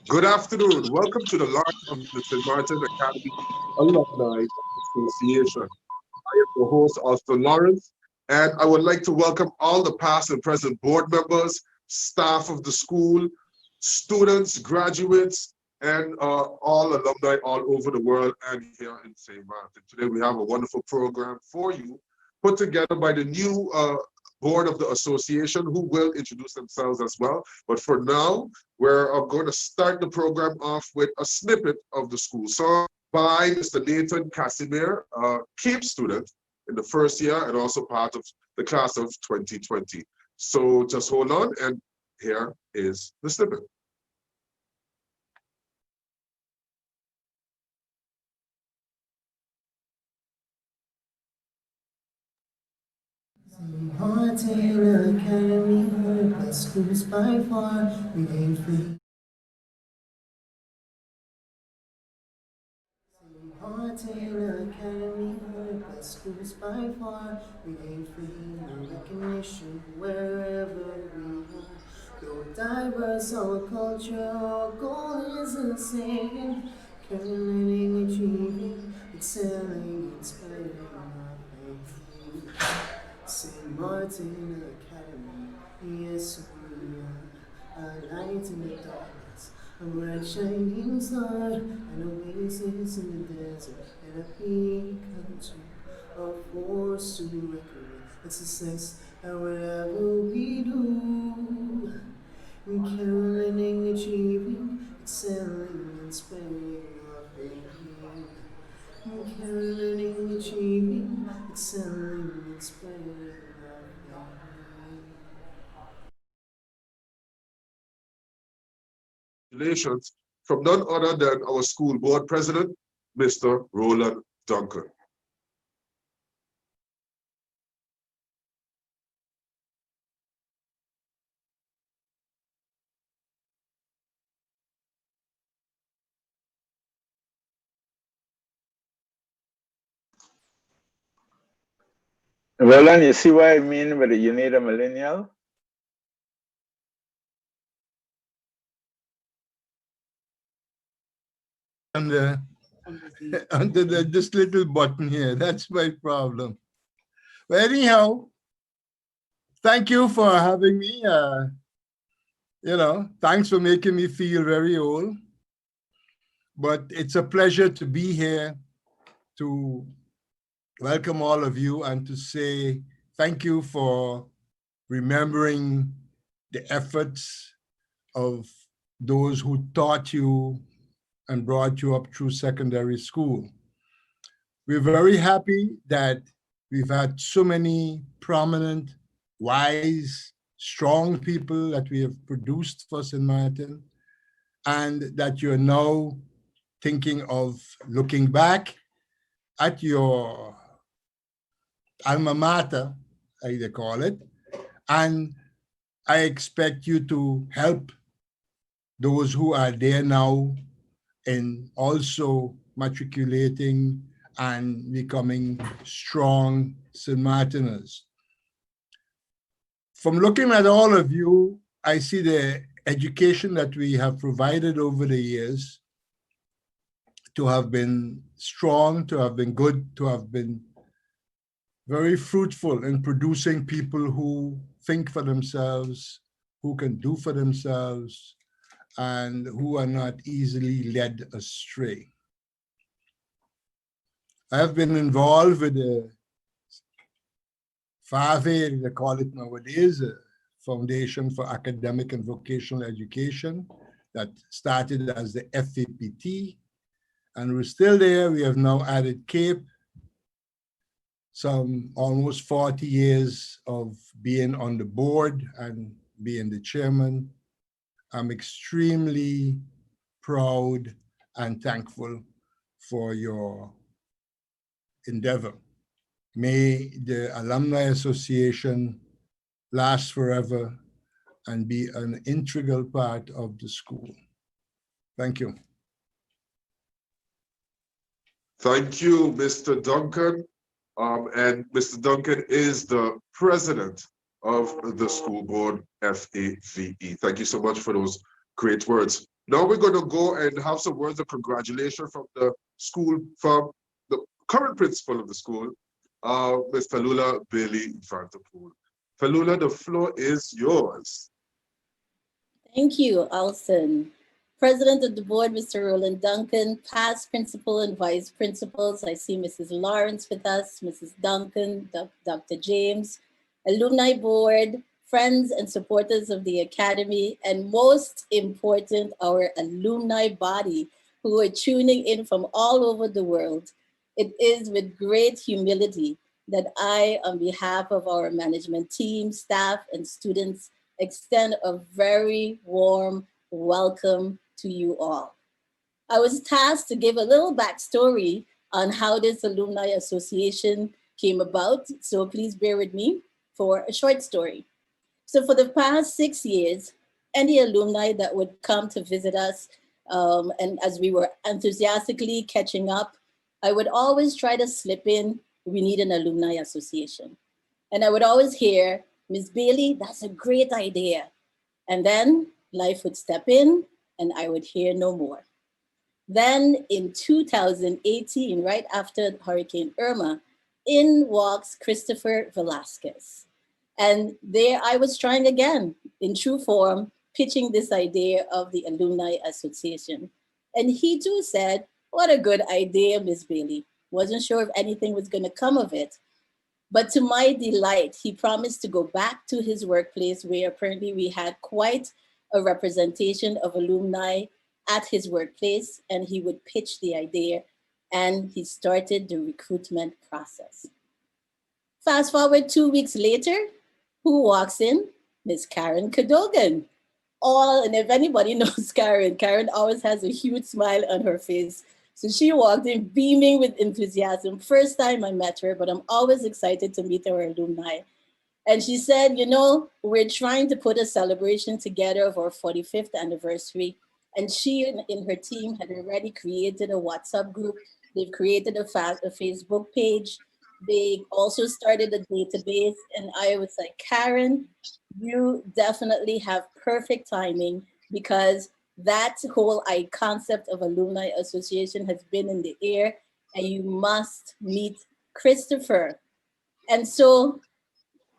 Good afternoon. Welcome to the launch of the St. Martin Academy Alumni Association. I am the host, Austin Lawrence, and I would like to welcome all the past and present board members, staff of the school, students, graduates, and all alumni all over the world and here in St. Martin. Today we have a wonderful program for you put together by the new board of the association who will introduce themselves as well. But for now, we're going to start the program off with a snippet of the school song by Mr. Nathan Casimir, a CAPE student in the first year and also part of the class of 2020. So just hold on, and here is the snippet. Maarten Academy, best schools by far, we ain't free. Maarten Academy, best schools by far, we ain't free. No recognition wherever we are. Though diverse our culture, our goal is the same. Learning, achieving, excelling, inspiring our faith. St. Martin Academy, yes we are a light in the darkness, a bright shining star, an oasis in the desert, and a beacon to a force to reckon with, a success at whatever we do. Caroling, achieving, excelling, inspiring our faith. Learning, achieving, excelling, inspiring our Congratulations from none other than our school board president, Mr. Roland Duncan. Roland, you see what I mean with you need a millennial? Under, this little button here. That's my problem. But anyhow, thank you for having me. Thanks for making me feel very old. But it's a pleasure to be here to welcome all of you and to say thank you for remembering the efforts of those who taught you and brought you up through secondary school. We're very happy that we've had so many prominent, wise, strong people that we have produced for St. Martin, and that you're now thinking of looking back at your alma mater, as they call it, and I expect you to help those who are there now in also matriculating and becoming strong St. Martiners. From looking at all of you, I see the education that we have provided over the years to have been strong, to have been good, to have been very fruitful in producing people who think for themselves, who can do for themselves, and who are not easily led astray. I have been involved with the FAVE, they call it nowadays, Foundation for Academic and Vocational Education, that started as the FAPT, and we're still there. We have now added CAPE, some almost 40 years of being on the board and being the chairman. I'm extremely proud and thankful for your endeavor. May the Alumni Association last forever and be an integral part of the school. Thank you. Thank you, Mr. Duncan. And Mr. Duncan is the president of the school board, FAVE. Thank you so much for those great words. Now we're going to go and have some words of congratulations from the school, from the current principal of the school, Ms. Falula Bailey Vanterpool. Falula, the floor is yours. Thank you, Alson. President of the board, Mr. Roland Duncan, past principal and vice principals. I see Mrs. Lawrence with us, Mrs. Duncan, Dr. James, alumni board, friends and supporters of the Academy, and most important, our alumni body who are tuning in from all over the world. It is with great humility that I, on behalf of our management team, staff, and students, extend a very warm welcome to you all. I was tasked to give a little backstory on how this Alumni Association came about, so please bear with me for a short story. So for the past 6 years, any alumni that would come to visit us, and as we were enthusiastically catching up, I would always try to slip in, we need an alumni association. And I would always hear, Ms. Bailey, that's a great idea. And then life would step in and I would hear no more. Then in 2018, right after Hurricane Irma, in walks Christopher Velasquez. And there I was trying again, in true form, pitching this idea of the Alumni Association. And he too said, what a good idea, Ms. Bailey. Wasn't sure if anything was going to come of it. But to my delight, he promised to go back to his workplace where apparently we had quite a representation of alumni at his workplace, and he would pitch the idea, and he started the recruitment process. Fast forward 2 weeks later, who walks in? Miss Karen Cadogan. And if anybody knows Karen, Karen always has a huge smile on her face. So she walked in beaming with enthusiasm. First time I met her, but I'm always excited to meet our alumni. And she said, you know, we're trying to put a celebration together of our 45th anniversary. And she and her team had already created a WhatsApp group. They've created a Facebook page. They also started a database. And I was like, Karen, you definitely have perfect timing because that whole concept of alumni association has been in the air and you must meet Christopher. And so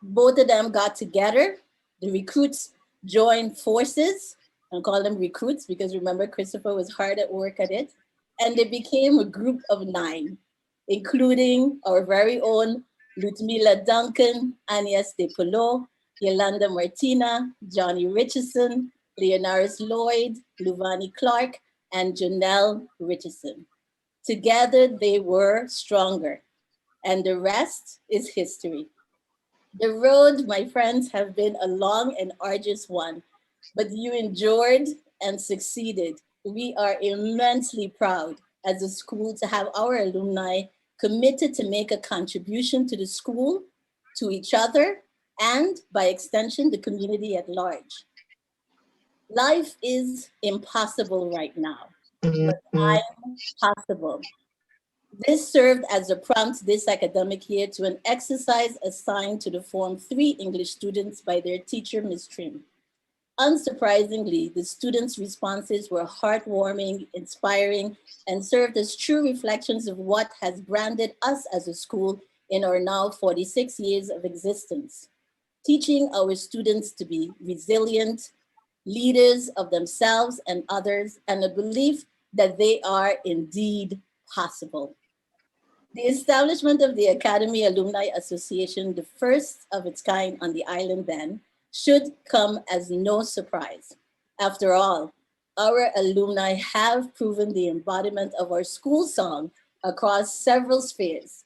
both of them got together. The recruits joined forces. I call them recruits because remember, Christopher was hard at work at it. And they became a group of 9, including our very own Ludmila Duncan, Agnes De Polo, Yolanda Martina, Johnny Richardson, Leonaris Lloyd, Luvani Clark, and Janelle Richardson. Together, they were stronger. And the rest is history. The road, my friends, have been a long and arduous one, but you endured and succeeded. We are immensely proud as a school to have our alumni committed to make a contribution to the school, to each other, and by extension, the community at large. Life is impossible right now, but I'm possible. This served as a prompt this academic year to an exercise assigned to the Form 3 English students by their teacher, Ms. Trim. Unsurprisingly, the students' responses were heartwarming, inspiring, and served as true reflections of what has branded us as a school in our now 46 years of existence. Teaching our students to be resilient, leaders of themselves and others, and a belief that they are indeed possible. The establishment of the Academy Alumni Association, the first of its kind on the island then, should come as no surprise. After all, our alumni have proven the embodiment of our school song across several spheres.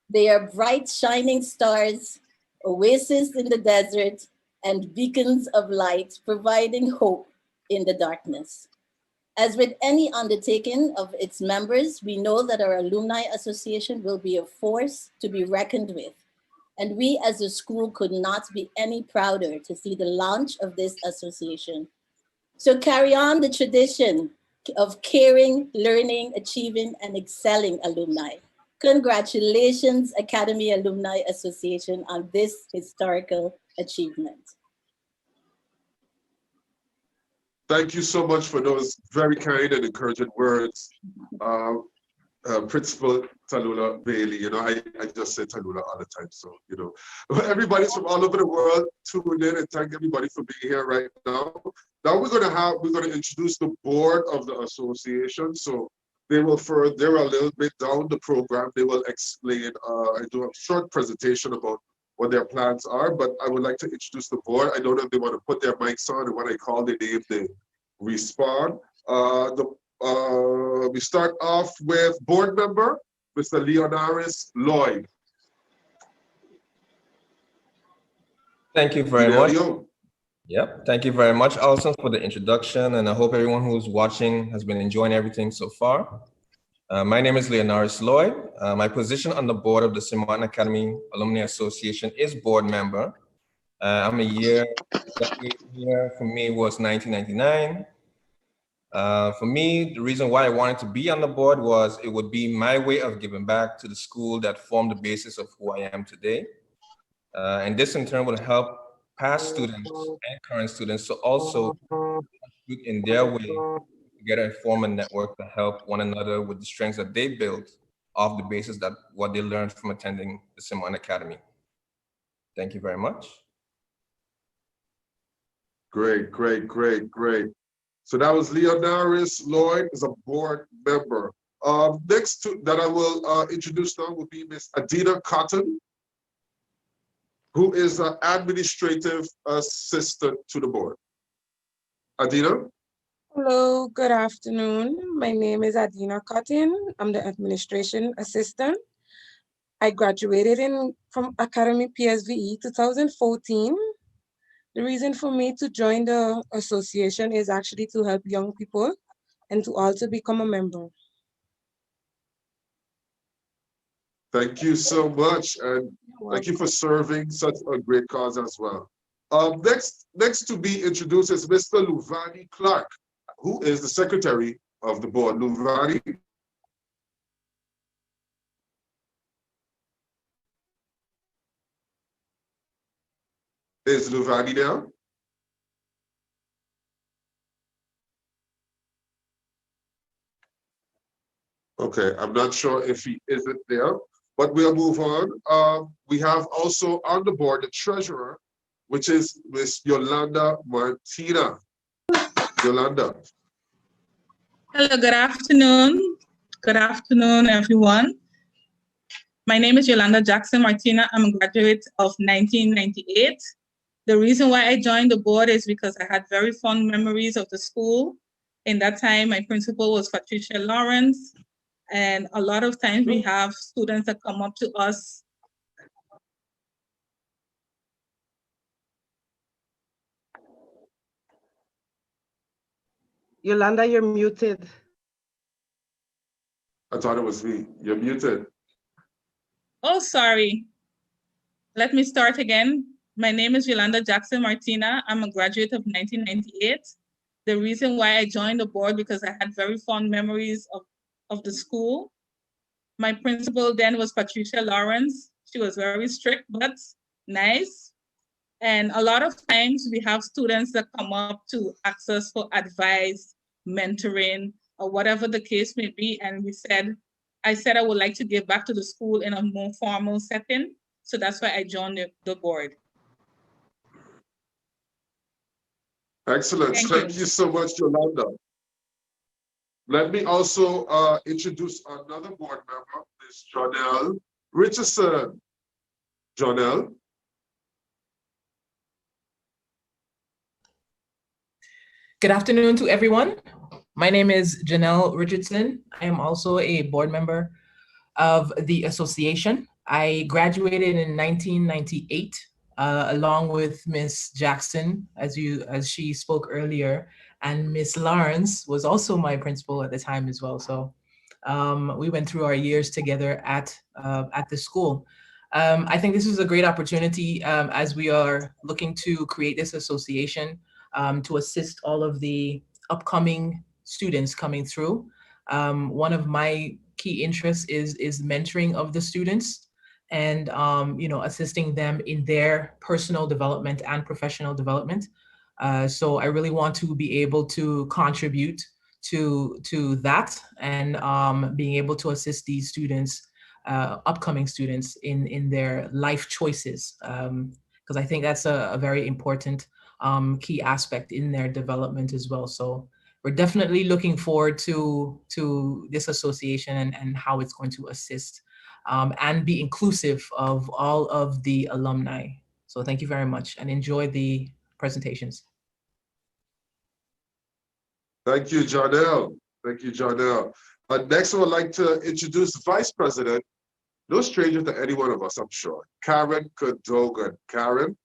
They are bright, shining stars, oases in the desert, and beacons of light, providing hope in the darkness. As with any undertaking of its members, we know that our Alumni Association will be a force to be reckoned with. And we as a school could not be any prouder to see the launch of this association. So carry on the tradition of caring, learning, achieving, and excelling alumni. Congratulations, Academy Alumni Association, on this historical achievement. Thank you so much for those very kind and encouraging words. Principal Tallulah Bailey, you know, I just say Tallulah all the time, so, you know. Everybody's from all over the world tuned in, and thank everybody for being here right now. Now we're gonna introduce the board of the association. So they're a little bit down the program. They will explain, I do a short presentation about what their plans are, but I would like to introduce the board. I don't know if they want to put their mics on, and when I call their name, they respond. We start off with board member, Mr. Leonaris Lloyd. Thank you very much. Leo. Yep, thank you very much, Alison, for the introduction, and I hope everyone who's watching has been enjoying everything so far. My name is Leonaris Lloyd. My position on the board of the St. Maarten Academy Alumni Association is board member. I'm a year for me was 1999. For me, the reason why I wanted to be on the board was it would be my way of giving back to the school that formed the basis of who I am today. And this in turn will help past students and current students to also contribute in their way together and form a network to help one another with the strengths that they built off the basis that what they learned from attending the St. Maarten Academy. Thank you very much. Great, great, great, great. So that was Leonaris Lloyd as a board member. Next that I will introduce now will be Miss Adina Cotton, who is an administrative assistant to the board. Adina? Hello, good afternoon. My name is Adina Cotton. I'm the administration assistant. I graduated from Academy PSVE 2014. The reason for me to join the association is actually to help young people and to also become a member. Thank you so much, and thank you for serving such a great cause as well. Next to be introduced is Mr. Luvani Clark, who is the secretary of the board. Luvani. Is Luvani there? Okay, I'm not sure if he isn't there, but we'll move on. We have also on the board the treasurer, which is Miss Yolanda Martina. Yolanda. Hello, good afternoon. Good afternoon, everyone. My name is Yolanda Jackson Martina. I'm a graduate of 1998. The reason why I joined the board is because I had very fond memories of the school. In that time, my principal was Patricia Lawrence. And a lot of times we have students that come up to us. Yolanda, you're muted. I thought it was me. You're muted. Oh, sorry. Let me start again. My name is Yolanda Jackson Martina. I'm a graduate of 1998. The reason why I joined the board because I had very fond memories of the school. My principal then was Patricia Lawrence. She was very strict, but nice. And a lot of times we have students that come up to ask us for advice, mentoring, or whatever the case may be. And I said I would like to give back to the school in a more formal setting. So that's why I joined the board. Excellent. Thank you so much, Yolanda. Let me also introduce another board member, Ms. Jonelle Richardson. Jonelle. Good afternoon to everyone. My name is Janelle Richardson. I am also a board member of the association. I graduated in 1998, along with Miss Jackson, as she spoke earlier, and Miss Lawrence was also my principal at the time as well. So we went through our years together at the school. I think this is a great opportunity as we are looking to create this association to assist all of the upcoming students coming through. One of my key interests is mentoring of the students and assisting them in their personal development and professional development. So I really want to be able to contribute to that, and being able to assist these students, upcoming students, in their life choices, because I think that's a very important key aspect in their development as well. So we're definitely looking forward to this association, and how it's going to assist and be inclusive of all of the alumni. So thank you very much, and enjoy the presentations. Thank you, Jarnell. Thank you, Jarnell. Next, I would like to introduce Vice President, no stranger to any one of us, I'm sure, Karen Cadogan. Karen.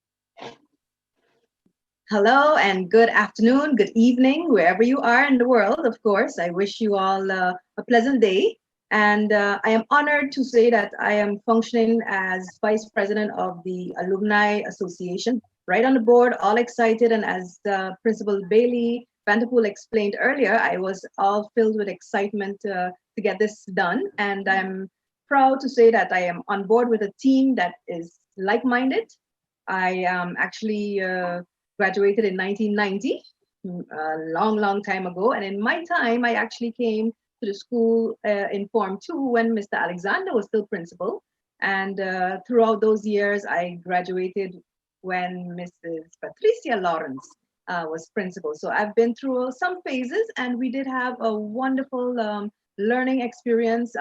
Hello and good afternoon, good evening, wherever you are in the world, of course. I wish you all a pleasant day. And I am honored to say that I am functioning as Vice President of the Alumni Association, right on the board, all excited. And as Principal Bailey Vanderpool explained earlier, I was all filled with excitement to get this done. And I'm proud to say that I am on board with a team that is like-minded. I actually graduated in 1990, a long time ago. And in my time, I actually came to the school in Form 2 when Mr. Alexander was still principal. And throughout those years, I graduated when Mrs. Patricia Lawrence was principal. So I've been through some phases, and we did have a wonderful learning experience.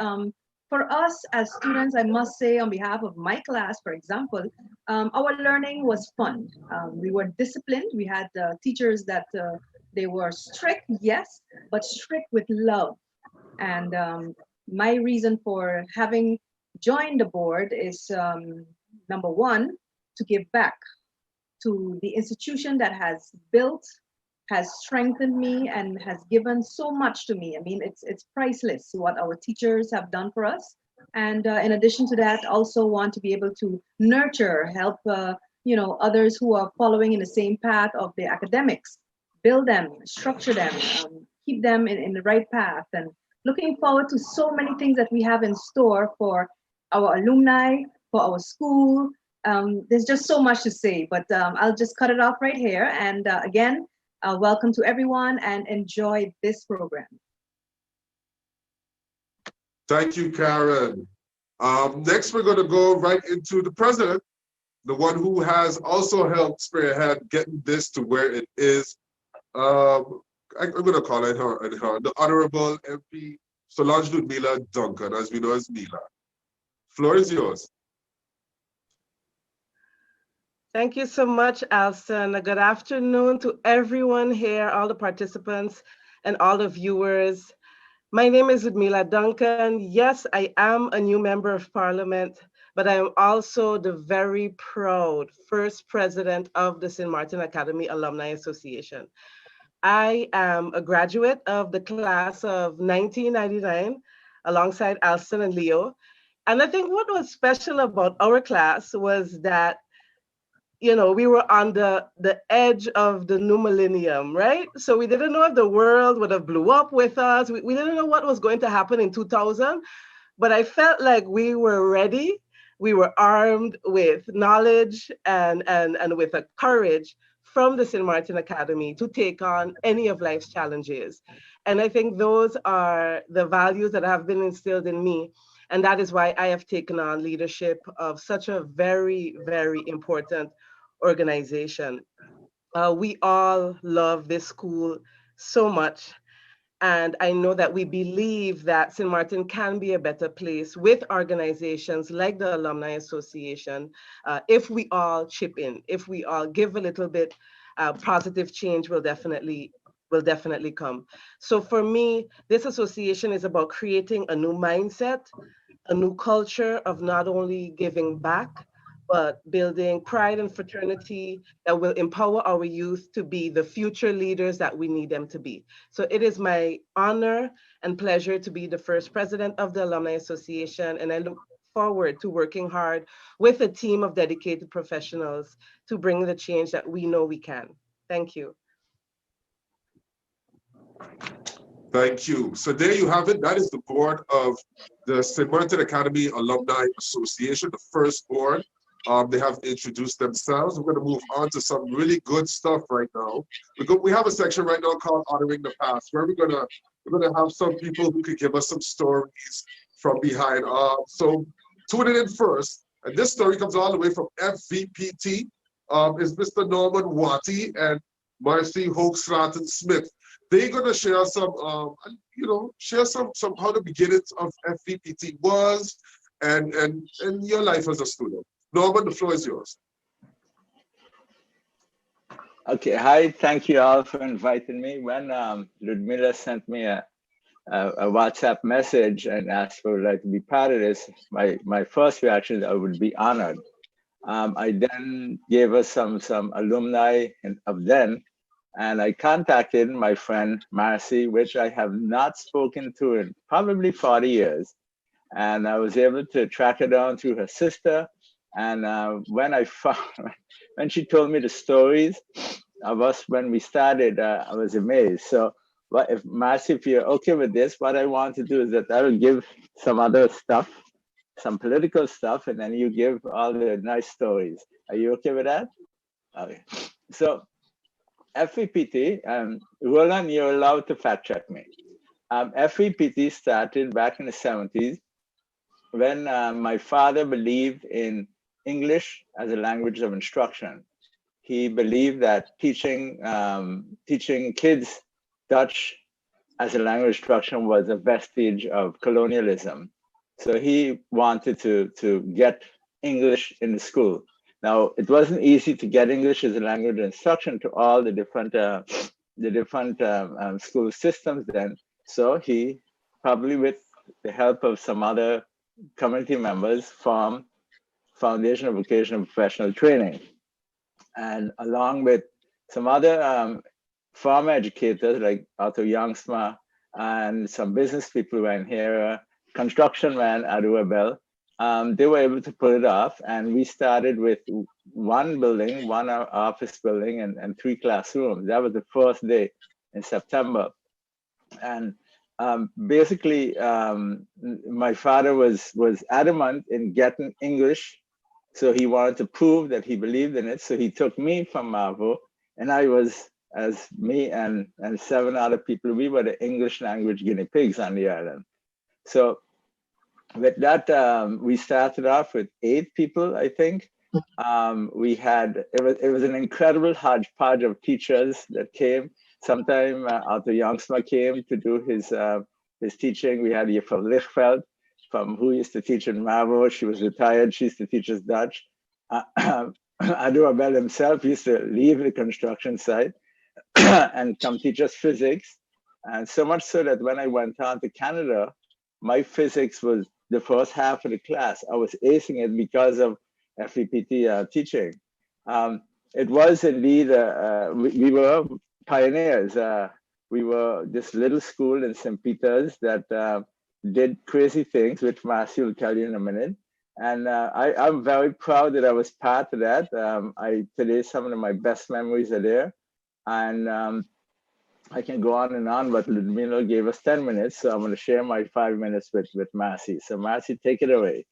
For us as students, I must say on behalf of my class, for example, our learning was fun. We were disciplined. We had teachers that they were strict, yes, but strict with love. And my reason for having joined the board is number one, to give back to the institution that has built, has strengthened me, and has given so much to me. I mean, it's priceless what our teachers have done for us. And in addition to that, also want to be able to nurture, help others who are following in the same path of the academics, build them, structure them, keep them in the right path. And looking forward to so many things that we have in store for our alumni, for our school. There's just so much to say, but I'll just cut it off right here. And again, welcome to everyone, and enjoy this program. Thank you, Karen. Next, we're going to go right into the president, the one who has also helped spearhead getting this to where it is. I'm going to call it her, the Honorable MP Solange Ludmila Duncan, as we know as Mila. Floor is yours. Thank you so much, Alston. Good afternoon to everyone here, all the participants and all the viewers. My name is Ludmila Duncan. Yes, I am a new member of Parliament, but I am also the very proud first president of the St. Maarten Academy Alumni Association. I am a graduate of the class of 1999 alongside Alston and Leo. And I think what was special about our class was that we were on the edge of the new millennium, right? So we didn't know if the world would have blew up with us. We didn't know what was going to happen in 2000, but I felt like we were ready. We were armed with knowledge and with a courage from the St. Maarten Academy to take on any of life's challenges. And I think those are the values that have been instilled in me. And that is why I have taken on leadership of such a very, very important organization. We all love this school so much. And I know that we believe that St. Maarten can be a better place with organizations like the Alumni Association. If we all chip in, if we all give a little bit, positive change will definitely come. So for me, this association is about creating a new mindset, a new culture of not only giving back, but building pride and fraternity that will empower our youth to be the future leaders that we need them to be. So it is my honor and pleasure to be the first president of the Alumni Association, and I look forward to working hard with a team of dedicated professionals to bring the change that we know we can. Thank you. Thank you. So there you have it. That is the board of the St. Maarten Academy Alumni Association, the first board They have introduced themselves. We're going to move on to some really good stuff right now. We have a section right now called Honoring the Past, where we're gonna have some people who could give us some stories from behind. So tune it in first. And this story comes all the way from FVPT. Is Mr. Norman Watty and Marcy Hochstraten Smith. They're gonna share some, share some how the beginnings of FVPT was and your life as a student. Norman, the floor is yours. Okay, hi, thank you all for inviting me. When Ludmila sent me a WhatsApp message and asked for like to be part of this, my first reaction, I would be honored. I then gave us some alumni of then, and I contacted my friend Marcy, which I have not spoken to in probably 40 years. And I was able to track her down through her sister. And when she told me the stories of us when we started, I was amazed. So, if Marcy, if you're okay with this, what I want to do is that I will give some other stuff, some political stuff, and then you give all the nice stories. Are you okay with that? Okay. So, FVPT, Roland, you're allowed to fact check me. FVPT started back in the 70s when my father believed in English as a language of instruction. He believed that teaching kids Dutch as a language instruction was a vestige of colonialism. So he wanted to get English in the school. Now, it wasn't easy to get English as a language instruction to all the different school systems then. So he, probably with the help of some other community members, formed Foundation of Vocational and Professional Training. And along with some other farm educators like Otto Youngsma and some business people who were in here, construction man, Adu Abel, they were able to pull it off. And we started with one building, one office building and 3 classrooms. That was the first day in September. And basically, my father was adamant in getting English. So he wanted to prove that he believed in it. So he took me from Mavo, and I was, as me and 7 other people, we were the English language guinea pigs on the island. So with that, we started off with 8 people, I think. We had, it was an incredible hodgepodge of teachers that came. Sometime Arthur Youngsma came to do his teaching. We had Yifel Lichfeld, who used to teach in Mavo. She was retired. She used to teach us Dutch. Adu Abel himself used to leave the construction site and come teach us physics. And so much so that when I went on to Canada, my physics was the first half of the class. I was acing it because of FEPT teaching. It was indeed, we were pioneers. We were this little school in St. Peter's that did crazy things, which Marcy will tell you in a minute. And I'm very proud that I was part of that. Today, some of my best memories are there. And I can go on and on, but Ludmila gave us 10 minutes, so I'm going to share my 5 minutes with Marcy. So Marcy, take it away.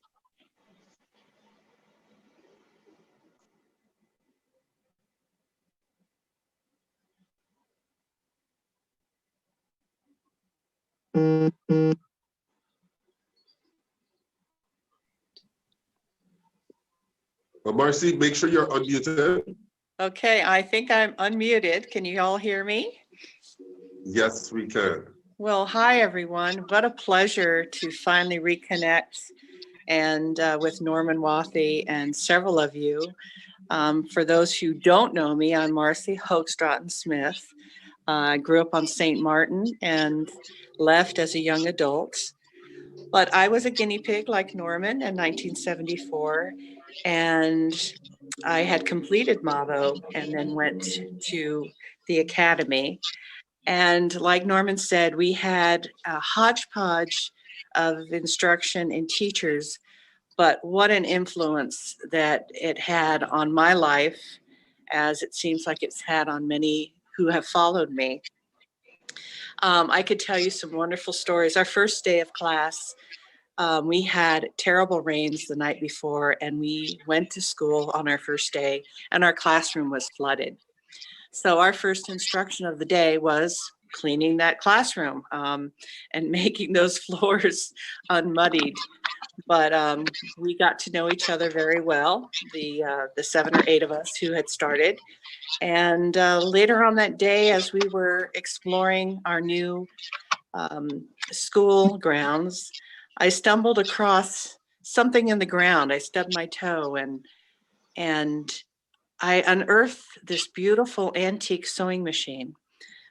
Marcy, make sure you're unmuted. Okay, I think I'm unmuted. Can you all hear me? Yes, we can. Well, hi, everyone. What a pleasure to finally reconnect and with Norman Wathy and several of you. For those who don't know me, I'm Marcy Hochstraten Smith. I grew up on St. Maarten and left as a young adult. But I was a guinea pig like Norman in 1974. And I had completed Mavo and then went to the academy. And like Norman said, we had a hodgepodge of instruction and teachers, but what an influence that it had on my life, as it seems like it's had on many who have followed me. I could tell you some wonderful stories. Our first day of class, We had terrible rains the night before, and we went to school on our first day, and our classroom was flooded. So our first instruction of the day was cleaning that classroom and making those floors unmuddied. But we got to know each other very well, the 7 or 8 of us who had started. And later on that day, as we were exploring our new school grounds, I stumbled across something in the ground. I stubbed my toe, and I unearthed this beautiful antique sewing machine,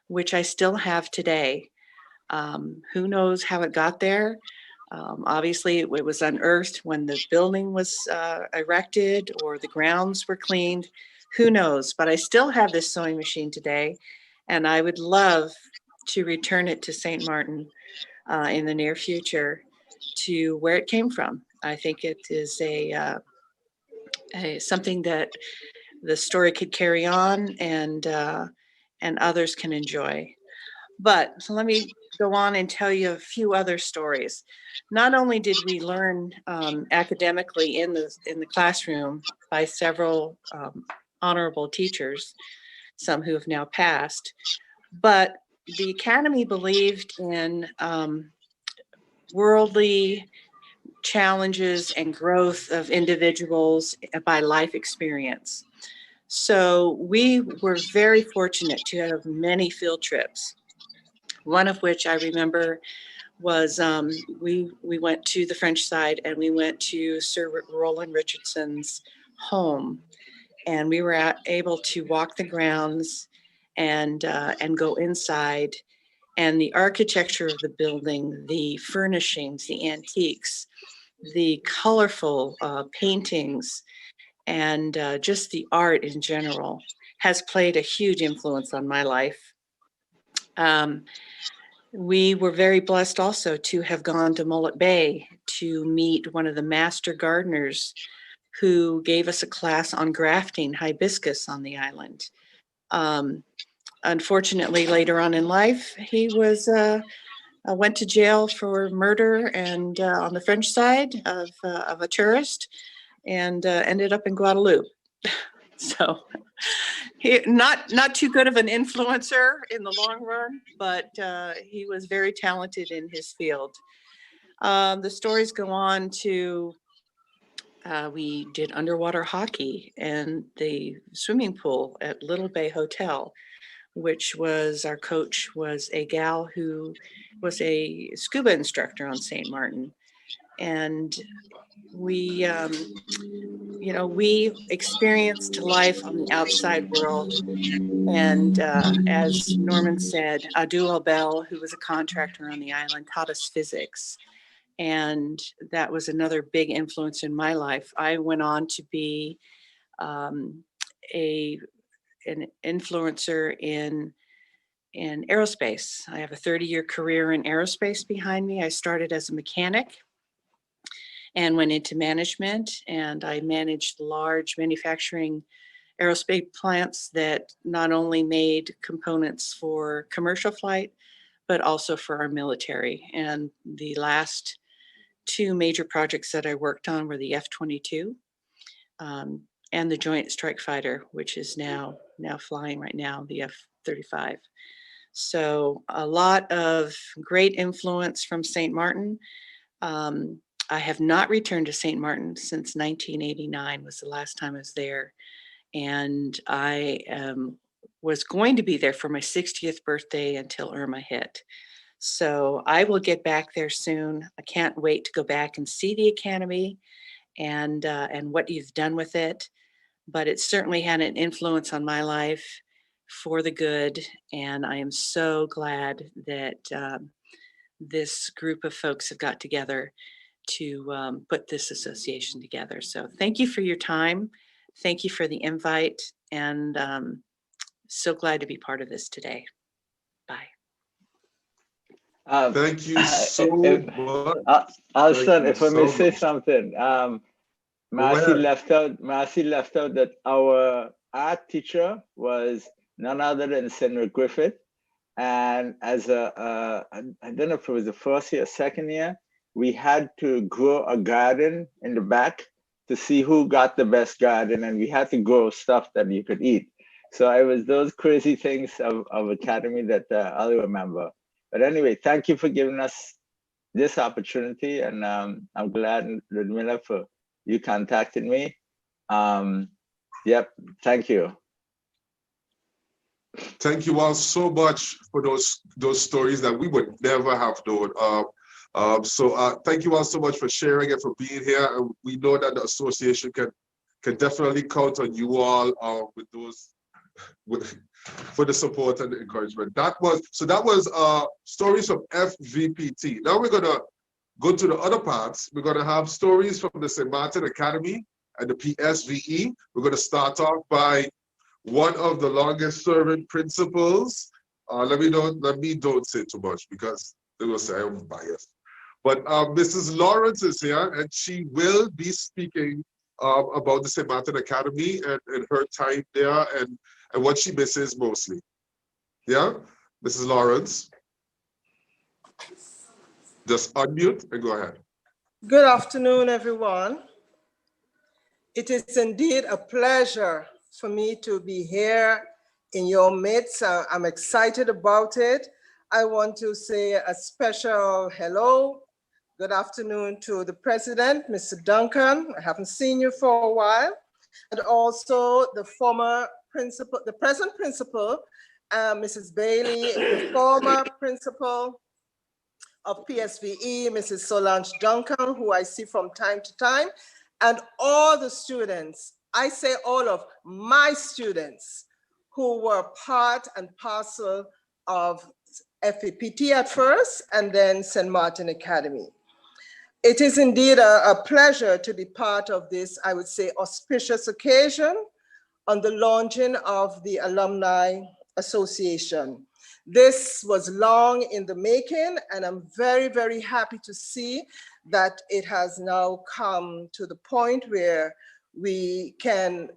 which I still have today. Who knows how it got there? Obviously, it was unearthed when the building was erected or the grounds were cleaned. Who knows? But I still have this sewing machine today, and I would love to return it to St. Martin in the near future to where it came from. I think it is something that the story could carry on and others can enjoy. But let me go on and tell you a few other stories. Not only did we learn academically in the classroom by several honorable teachers, some who have now passed, but the Academy believed in worldly challenges and growth of individuals by life experience. So we were very fortunate to have many field trips. One of which I remember was we went to the French side, and we went to Sir Roland Richardson's home, and we were able to walk the grounds and go inside. And the architecture of the building, the furnishings, the antiques, the colorful paintings, and just the art in general has played a huge influence on my life. We were very blessed also to have gone to Mullet Bay to meet one of the master gardeners who gave us a class on grafting hibiscus on the island. Unfortunately, later on in life, he went to jail for murder and on the French side of a tourist, and ended up in Guadeloupe. So he not too good of an influencer in the long run, but he was very talented in his field. The stories go on to we did underwater hockey and the swimming pool at Little Bay Hotel, which was, our coach was a gal who was a scuba instructor on St. Martin. And we, we experienced life on the outside world. And as Norman said, Abdul Bell, who was a contractor on the island, taught us physics. And that was another big influence in my life. I went on to be an influencer in aerospace. I have a 30-year career in aerospace behind me. I started as a mechanic and went into management, and I managed large manufacturing aerospace plants that not only made components for commercial flight, but also for our military. And the last 2 major projects that I worked on were the F-22 and the Joint Strike Fighter, which is now flying right now, the F-35. So a lot of great influence from St. Martin. I have not returned to St. Martin since 1989 was the last time I was there. And I was going to be there for my 60th birthday until Irma hit. So I will get back there soon. I can't wait to go back and see the Academy and what you've done with it. But it certainly had an influence on my life for the good. And I am so glad that this group of folks have got together to put this association together. So thank you for your time. Thank you for the invite, and so glad to be part of this today. Bye. Thank you so much. Alston, if I may say something, Marcy left out that our art teacher was none other than Senator Griffith. And as I don't know if it was the first year or second year, we had to grow a garden in the back to see who got the best garden, and we had to grow stuff that you could eat. So it was those crazy things of Academy that I'll remember. But anyway, thank you for giving us this opportunity, and I'm glad, Ludmila, for you contacted me. Yep, thank you. Thank you all so much for those stories that we would never have known. Thank you all so much for sharing and for being here. And we know that the association can definitely count on you all with those for the support and the encouragement. That was stories from FVPT. Now we're gonna go to the other parts. We're gonna have stories from the St. Maarten Academy and the PSVE. We're gonna start off by one of the longest serving principals. Let me don't say too much because they will say I'm biased. But Mrs. Lawrence is here, and she will be speaking about the St. Maarten Academy and her time there and what she misses mostly. Yeah, Mrs. Lawrence. Just unmute and go ahead. Good afternoon, everyone. It is indeed a pleasure for me to be here in your midst. I'm excited about it. I want to say a special hello, good afternoon to the president, Mr. Duncan. I haven't seen you for a while. And also the former principal, the present principal, Mrs. Bailey, the former principal of PSVE, Mrs. Solange Duncan, who I see from time to time, and all the students, I say all of my students who were part and parcel of FVPT at first, and then St. Maarten Academy. It is indeed a pleasure to be part of this, I would say, auspicious occasion on the launching of the Alumni Association. This was long in the making, and I'm very, very happy to see that it has now come to the point where we can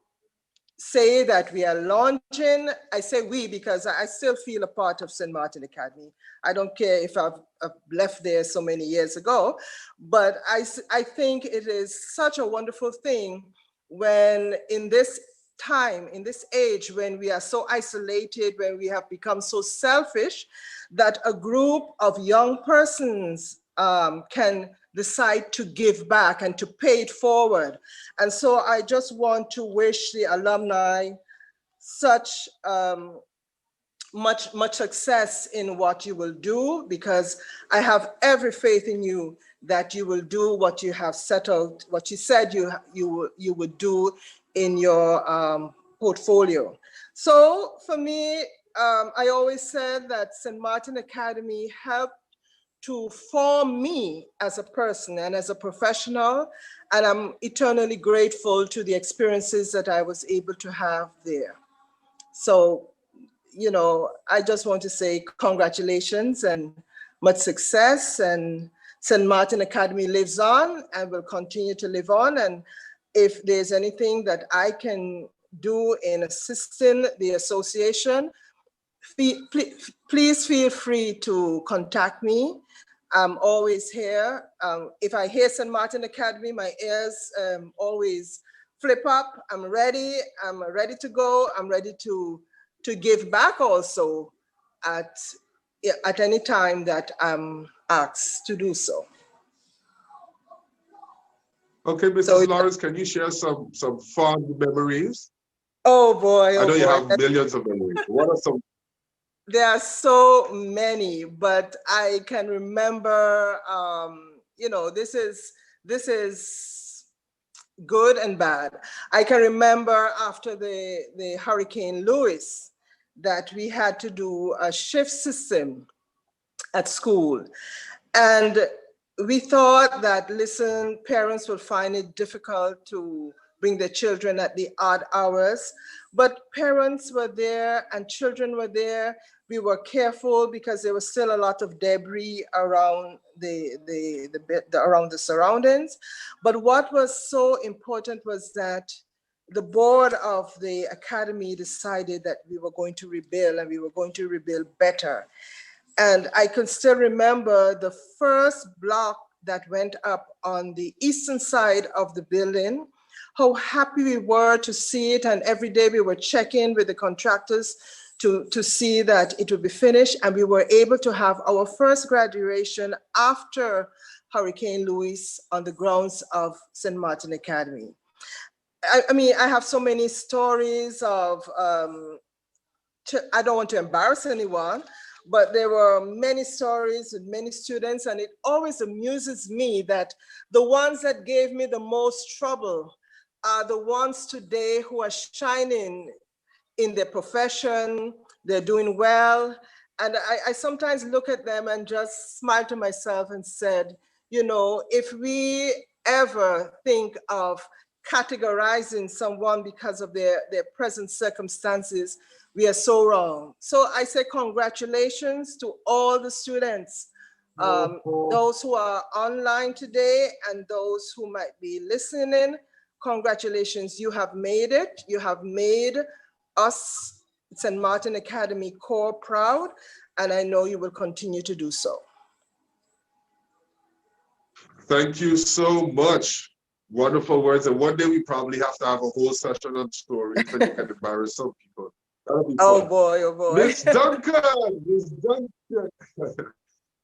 say that we are launching. I say we because I still feel a part of St. Maarten Academy. I don't care if I've left there so many years ago, but I think it is such a wonderful thing when in this time, in this age, when we are so isolated, when we have become so selfish, that a group of young persons can decide to give back and to pay it forward. And so I just want to wish the alumni such much success in what you will do, because I have every faith in you that you will do what you have set out, what you said you would do in your portfolio. So for me, I always said that St. Maarten Academy helped to form me as a person and as a professional, and I'm eternally grateful to the experiences that I was able to have there. So, you know, I just want to say congratulations and much success, and St. Maarten Academy lives on and will continue to live on. And if there's anything that I can do in assisting the association, please feel free to contact me. I'm always here. If I hear St. Maarten Academy, my ears always flip up. I'm ready to go. I'm ready to give back also at any time that I'm asked to do so. Okay, Mrs. Lawrence, can you share some fond memories? Oh boy, I know boy. you have millions of memories. What are some? There are so many, but I can remember, you know, this is good and bad. I can remember after the Hurricane Louis that we had to do a shift system at school. And we thought that, listen, parents would find it difficult to bring their children at the odd hours, but parents were there and children were there. We were careful because there was still a lot of debris around around the surroundings. But what was so important was that the board of the academy decided that we were going to rebuild, and we were going to rebuild better. And I can still remember the first block that went up on the eastern side of the building. How happy we were to see it, and every day we were checking with the contractors to see that it would be finished, and we were able to have our first graduation after Hurricane Louis on the grounds of St. Maarten Academy. I mean, I have so many stories of, I don't want to embarrass anyone, but there were many stories with many students, and it always amuses me that the ones that gave me the most trouble are the ones today who are shining in their profession, they're doing well. And I sometimes look at them and just smile to myself and said, you know, if we ever think of categorizing someone because of their present circumstances, we are so wrong. So I say congratulations to all the students, those who are online today and those who might be listening. Congratulations, you have made it. You have made us, St. Maarten Academy Corps, proud, and I know you will continue to do so. Thank you so much. Wonderful words. And one day we probably have to have a whole session on stories and you can embarrass some people. Oh boy, oh boy. Miss Duncan, Miss Duncan.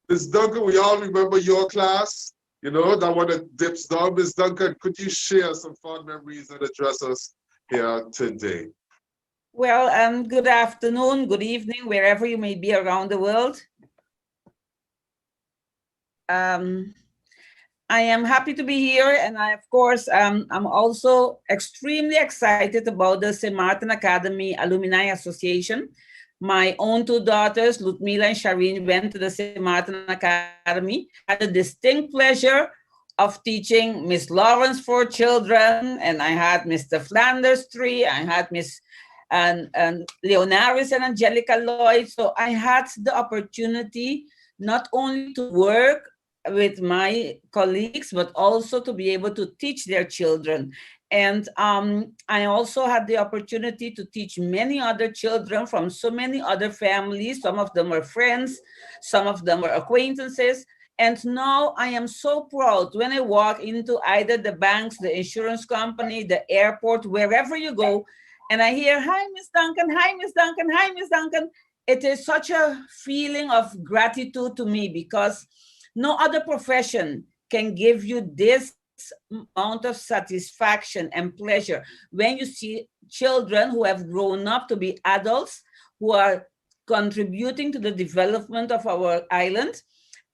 Miss Duncan, we all remember your class, you know, that one that dips down. Miss Duncan, could you share some fond memories and address us here today? Well, good afternoon, good evening, wherever you may be around the world. I am happy to be here, and I, of course, I'm also extremely excited about the St. Maarten Academy Alumni Association. My own two daughters, Ludmila and Shireen, went to the St. Maarten Academy. I had the distinct pleasure of teaching Miss Lawrence for children, and I had Mr. Flanders 3, I had Miss and Leonaris and Angelica Lloyd. So I had the opportunity not only to work with my colleagues, but also to be able to teach their children. And I also had the opportunity to teach many other children from so many other families. Some of them were friends, some of them were acquaintances. And now I am so proud when I walk into either the banks, the insurance company, the airport, wherever you go, and I hear, hi, Miss Duncan, hi, Miss Duncan, hi, Miss Duncan. It is such a feeling of gratitude to me because no other profession can give you this amount of satisfaction and pleasure when you see children who have grown up to be adults, who are contributing to the development of our island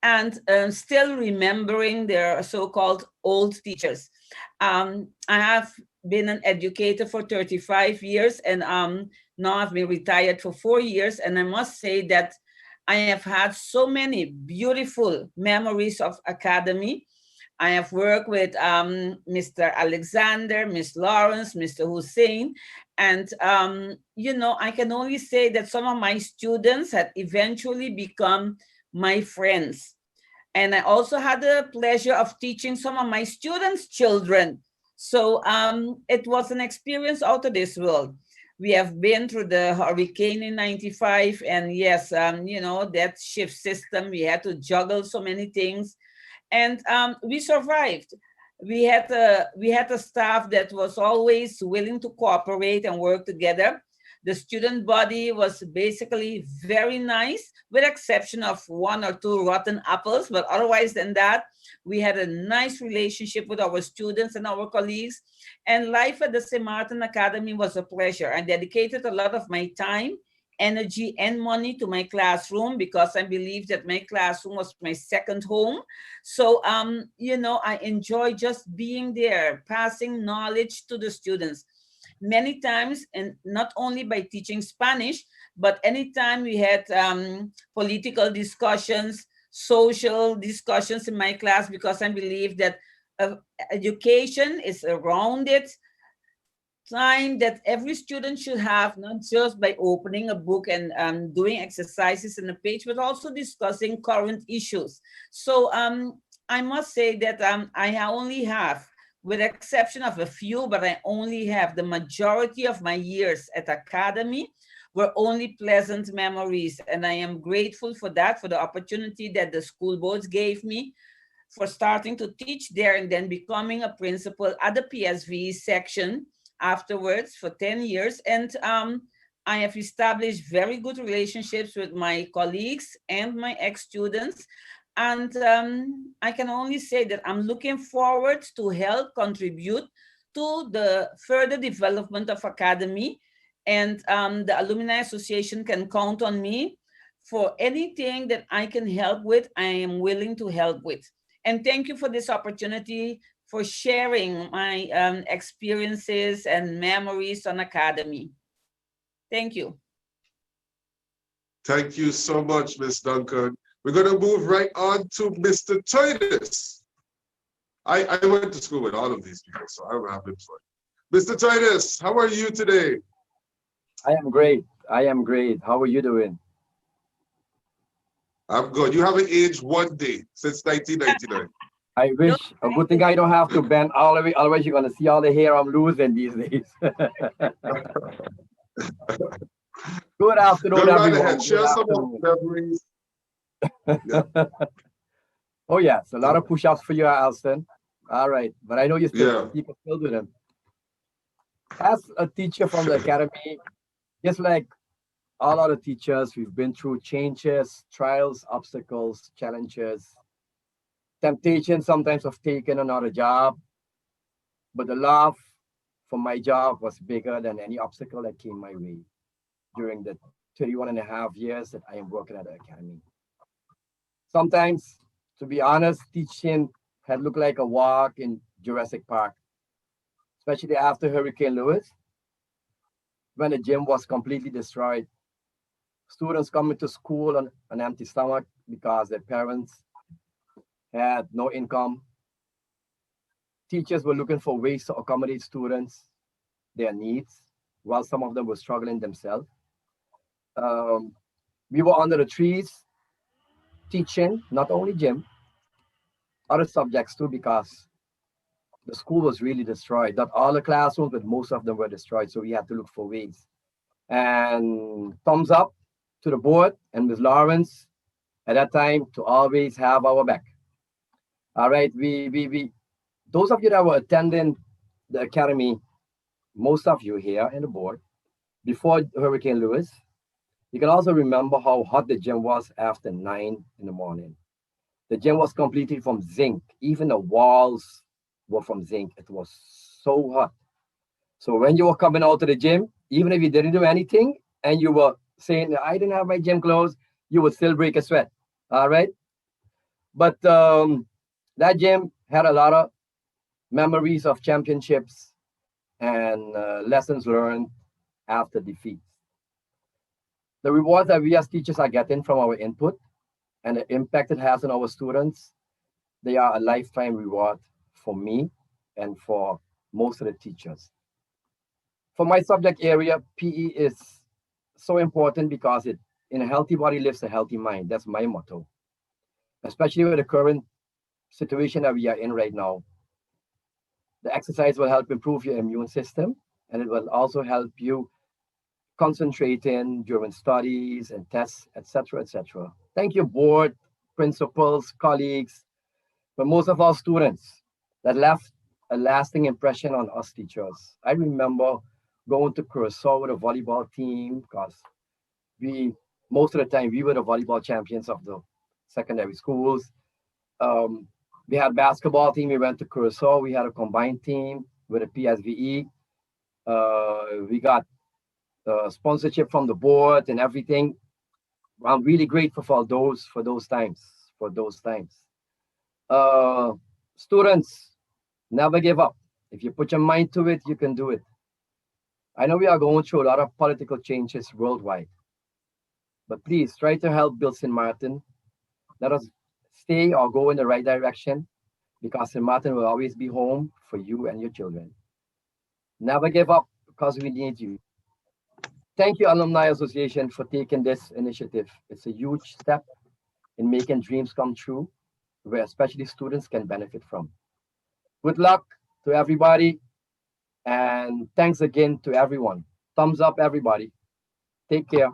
and still remembering their so-called old teachers. I have been an educator for 35 years and now I've been retired for 4 years. And I must say that I have had so many beautiful memories of academy. I have worked with Mr. Alexander, Miss Lawrence, Mr. Hussein. And, you know, I can only say that some of my students had eventually become my friends. And I also had the pleasure of teaching some of my students' children. So it was an experience out of this world. We have been through the hurricane in '95, and yes, you know, that shift system, we had to juggle so many things, and we survived. We had a staff that was always willing to cooperate and work together. The student body was basically very nice, with exception of 1 or 2 rotten apples, but otherwise than that, we had a nice relationship with our students and our colleagues. And life at the St. Maarten Academy was a pleasure. I dedicated a lot of my time, energy, and money to my classroom because I believe that my classroom was my second home. So, you know, I enjoy just being there, passing knowledge to the students. Many times, and not only by teaching Spanish, but anytime we had political discussions, social discussions in my class, because I believe that education is a rounded time that every student should have, not just by opening a book and doing exercises in a page, but also discussing current issues. So I must say that I only have, with the exception of a few, but I only have the majority of my years at Academy were only pleasant memories. And I am grateful for that, for the opportunity that the school boards gave me. for starting to teach there and then becoming a principal at the PSV section afterwards for 10 years. And I have established very good relationships with my colleagues and my ex-students. And I can only say that I'm looking forward to help contribute to the further development of Academy. And the Alumni Association can count on me for anything that I can help with. I am willing to help with. And thank you for this opportunity for sharing my experiences and memories on Academy. Thank you. Thank you so much, Ms. Duncan. We're going to move right on to Mr. Titus. I went to school with all of these people, so I'm having fun. Mr. Titus, how are you today? I am great. I am great. How are you doing? I'm good. You haven't aged one day since 1999. I wish. A good thing I don't have to bend all the way. Otherwise, you're going to see all the hair I'm losing these days. Good afternoon, Go right everyone. ahead. Share some of the memories. Yeah. Oh, yes. A lot of push-ups for you, Alston. All right. But I know you can still do them. As a teacher from the academy, just like all other teachers, we've been through changes, trials, obstacles, challenges, temptation sometimes of taking another job. But the love for my job was bigger than any obstacle that came my way during the 31 and a half years that I am working at the academy. Sometimes, to be honest, teaching had looked like a walk in Jurassic Park, especially after Hurricane Lewis, when the gym was completely destroyed. Students coming to school on an empty stomach because their parents had no income. Teachers were looking for ways to accommodate students, their needs, while some of them were struggling themselves. We were under the trees teaching, not only gym, other subjects too, because the school was really destroyed. Not all the classrooms, but most of them were destroyed. So we had to look for ways. And thumbs up to the board and Ms. Lawrence at that time to always have our back. All right, those of you that were attending the academy, most of you here in the board, before Hurricane Lewis, you can also remember how hot the gym was after 9 in the morning. The gym was completed from zinc. Even the walls were from zinc. It was so hot. So when you were coming out to the gym, even if you didn't do anything and you were saying, I didn't have my gym clothes, you would still break a sweat. All right. But that gym had a lot of memories of championships and lessons learned after defeats. The rewards that we as teachers are getting from our input and the impact it has on our students, they are a lifetime reward for me and for most of the teachers. For my subject area, PE is so important because in a healthy body lives a healthy mind. That's my motto. Especially with the current situation that we are in right now. The exercise will help improve your immune system, and it will also help you concentrating during studies and tests, etc., etc. Thank you, board, principals, colleagues, but most of our students that left a lasting impression on us teachers. I remember going to Curacao with a volleyball team because most of the time, we were the volleyball champions of the secondary schools. We had basketball team. We went to Curacao. We had a combined team with a PSVE. We got sponsorship from the board and everything. I'm really grateful for those times. Students, never give up. If you put your mind to it, you can do it. I know we are going through a lot of political changes worldwide, but please try to help build St. Maarten. Let us stay or go in the right direction because St. Maarten will always be home for you and your children. Never give up because we need you. Thank you, Alumni Association, for taking this initiative. It's a huge step in making dreams come true, where especially students can benefit from. Good luck to everybody, and thanks again to everyone. Thumbs up, everybody. Take care.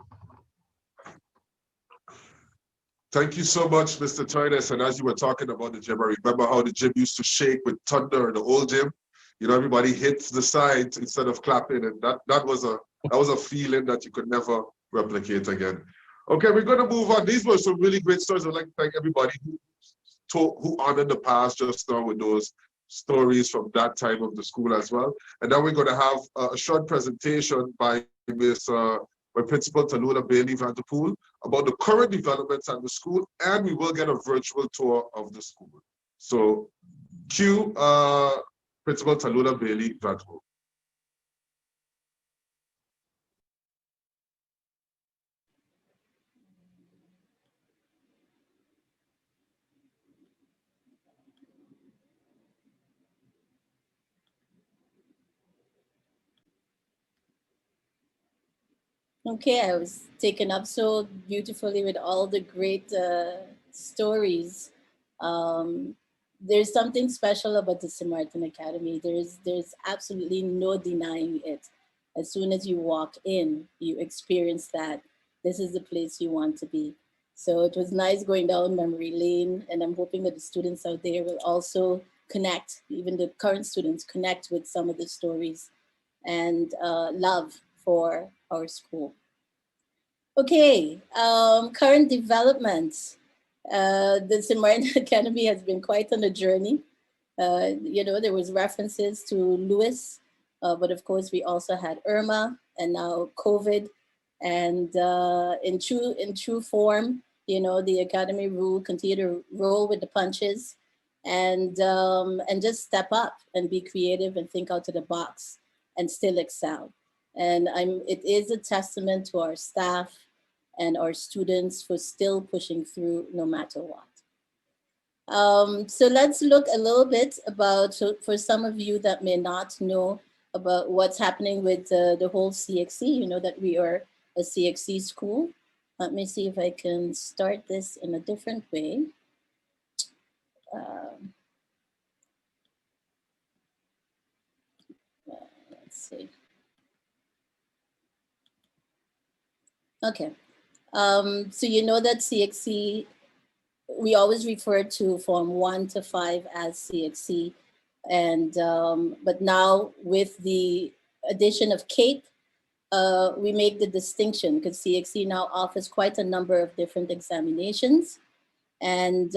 Thank you so much, Mr. Toynes. And as you were talking about the gym, I remember how the gym used to shake with thunder, the old gym. You know, everybody hits the sides instead of clapping, and that was a feeling that you could never replicate again. Okay, we're going to move on. These were some really great stories. I'd like to thank everybody who honored the past just now with those stories from that time of the school as well. And then we're going to have a short presentation by by Principal Tallulah Bailey Vanderpool about the current developments at the school, and we will get a virtual tour of the school. So cue Principal Tallulah Bailey Vanderpool. Okay, I was taken up so beautifully with all the great stories. There's something special about the St. Maarten Academy. There's absolutely no denying it. As soon as you walk in, you experience that this is the place you want to be. So it was nice going down memory lane, and I'm hoping that the students out there will also connect, even the current students connect with some of the stories and love for our school. Okay, current developments. The St. Maarten Academy has been quite on a journey. You know, there was references to Lewis, but of course we also had Irma and now COVID. And in true form, you know, the Academy will continue to roll with the punches and just step up and be creative and think out of the box and still excel. And it is a testament to our staff and our students for still pushing through no matter what. So let's look a little bit about, for some of you that may not know about what's happening with the whole CXC, you know that we are a CXC school. Let me see if I can start this in a different way. Let's see. Okay. So you know that CXC, we always refer to Form 1 to 5 as CXC. And, but now with the addition of CAPE, we make the distinction because CXC now offers quite a number of different examinations. And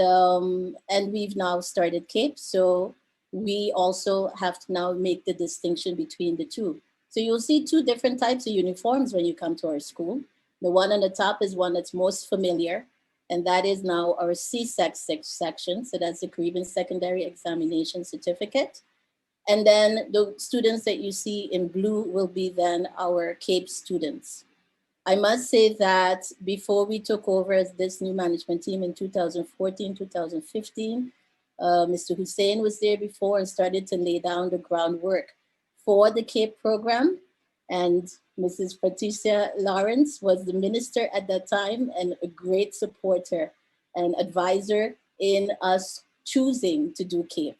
we've now started CAPE. So we also have to now make the distinction between the two. So you'll see two different types of uniforms when you come to our school. The one on the top is one that's most familiar, and that is now our CSEC section. So that's the Caribbean Secondary Examination Certificate. And then the students that you see in blue will be then our CAPE students. I must say that before we took over as this new management team in 2014, 2015, Mr. Hussein was there before and started to lay down the groundwork for the CAPE program. And Mrs. Patricia Lawrence was the minister at that time and a great supporter and advisor in us choosing to do CAPE.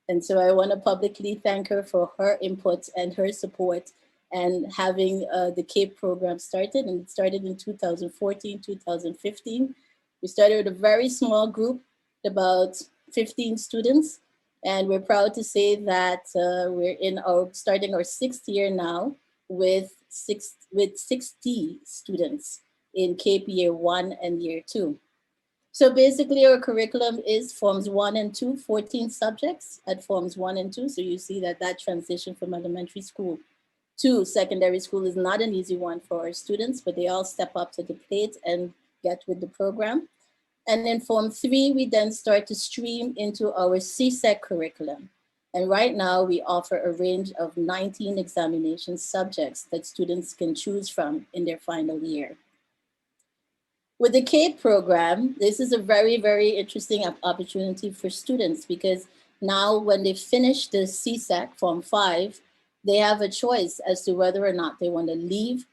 And so I want to publicly thank her for her input and her support and having the CAPE program started. And it started in 2014, 2015. We started with a very small group, about 15 students. And we're proud to say that we're starting our 6th year now with 60 students in CAPE year 1 and year 2. So basically our curriculum is Forms 1 and 2, 14 subjects at Forms 1 and 2. So you see that transition from elementary school to secondary school is not an easy one for our students, but they all step up to the plate and get with the program. And in Form 3, we then start to stream into our CSEC curriculum. And right now we offer a range of 19 examination subjects that students can choose from in their final year. With the CAPE program, this is a very, very interesting opportunity for students because now when they finish the CSEC Form 5, they have a choice as to whether or not they want to leave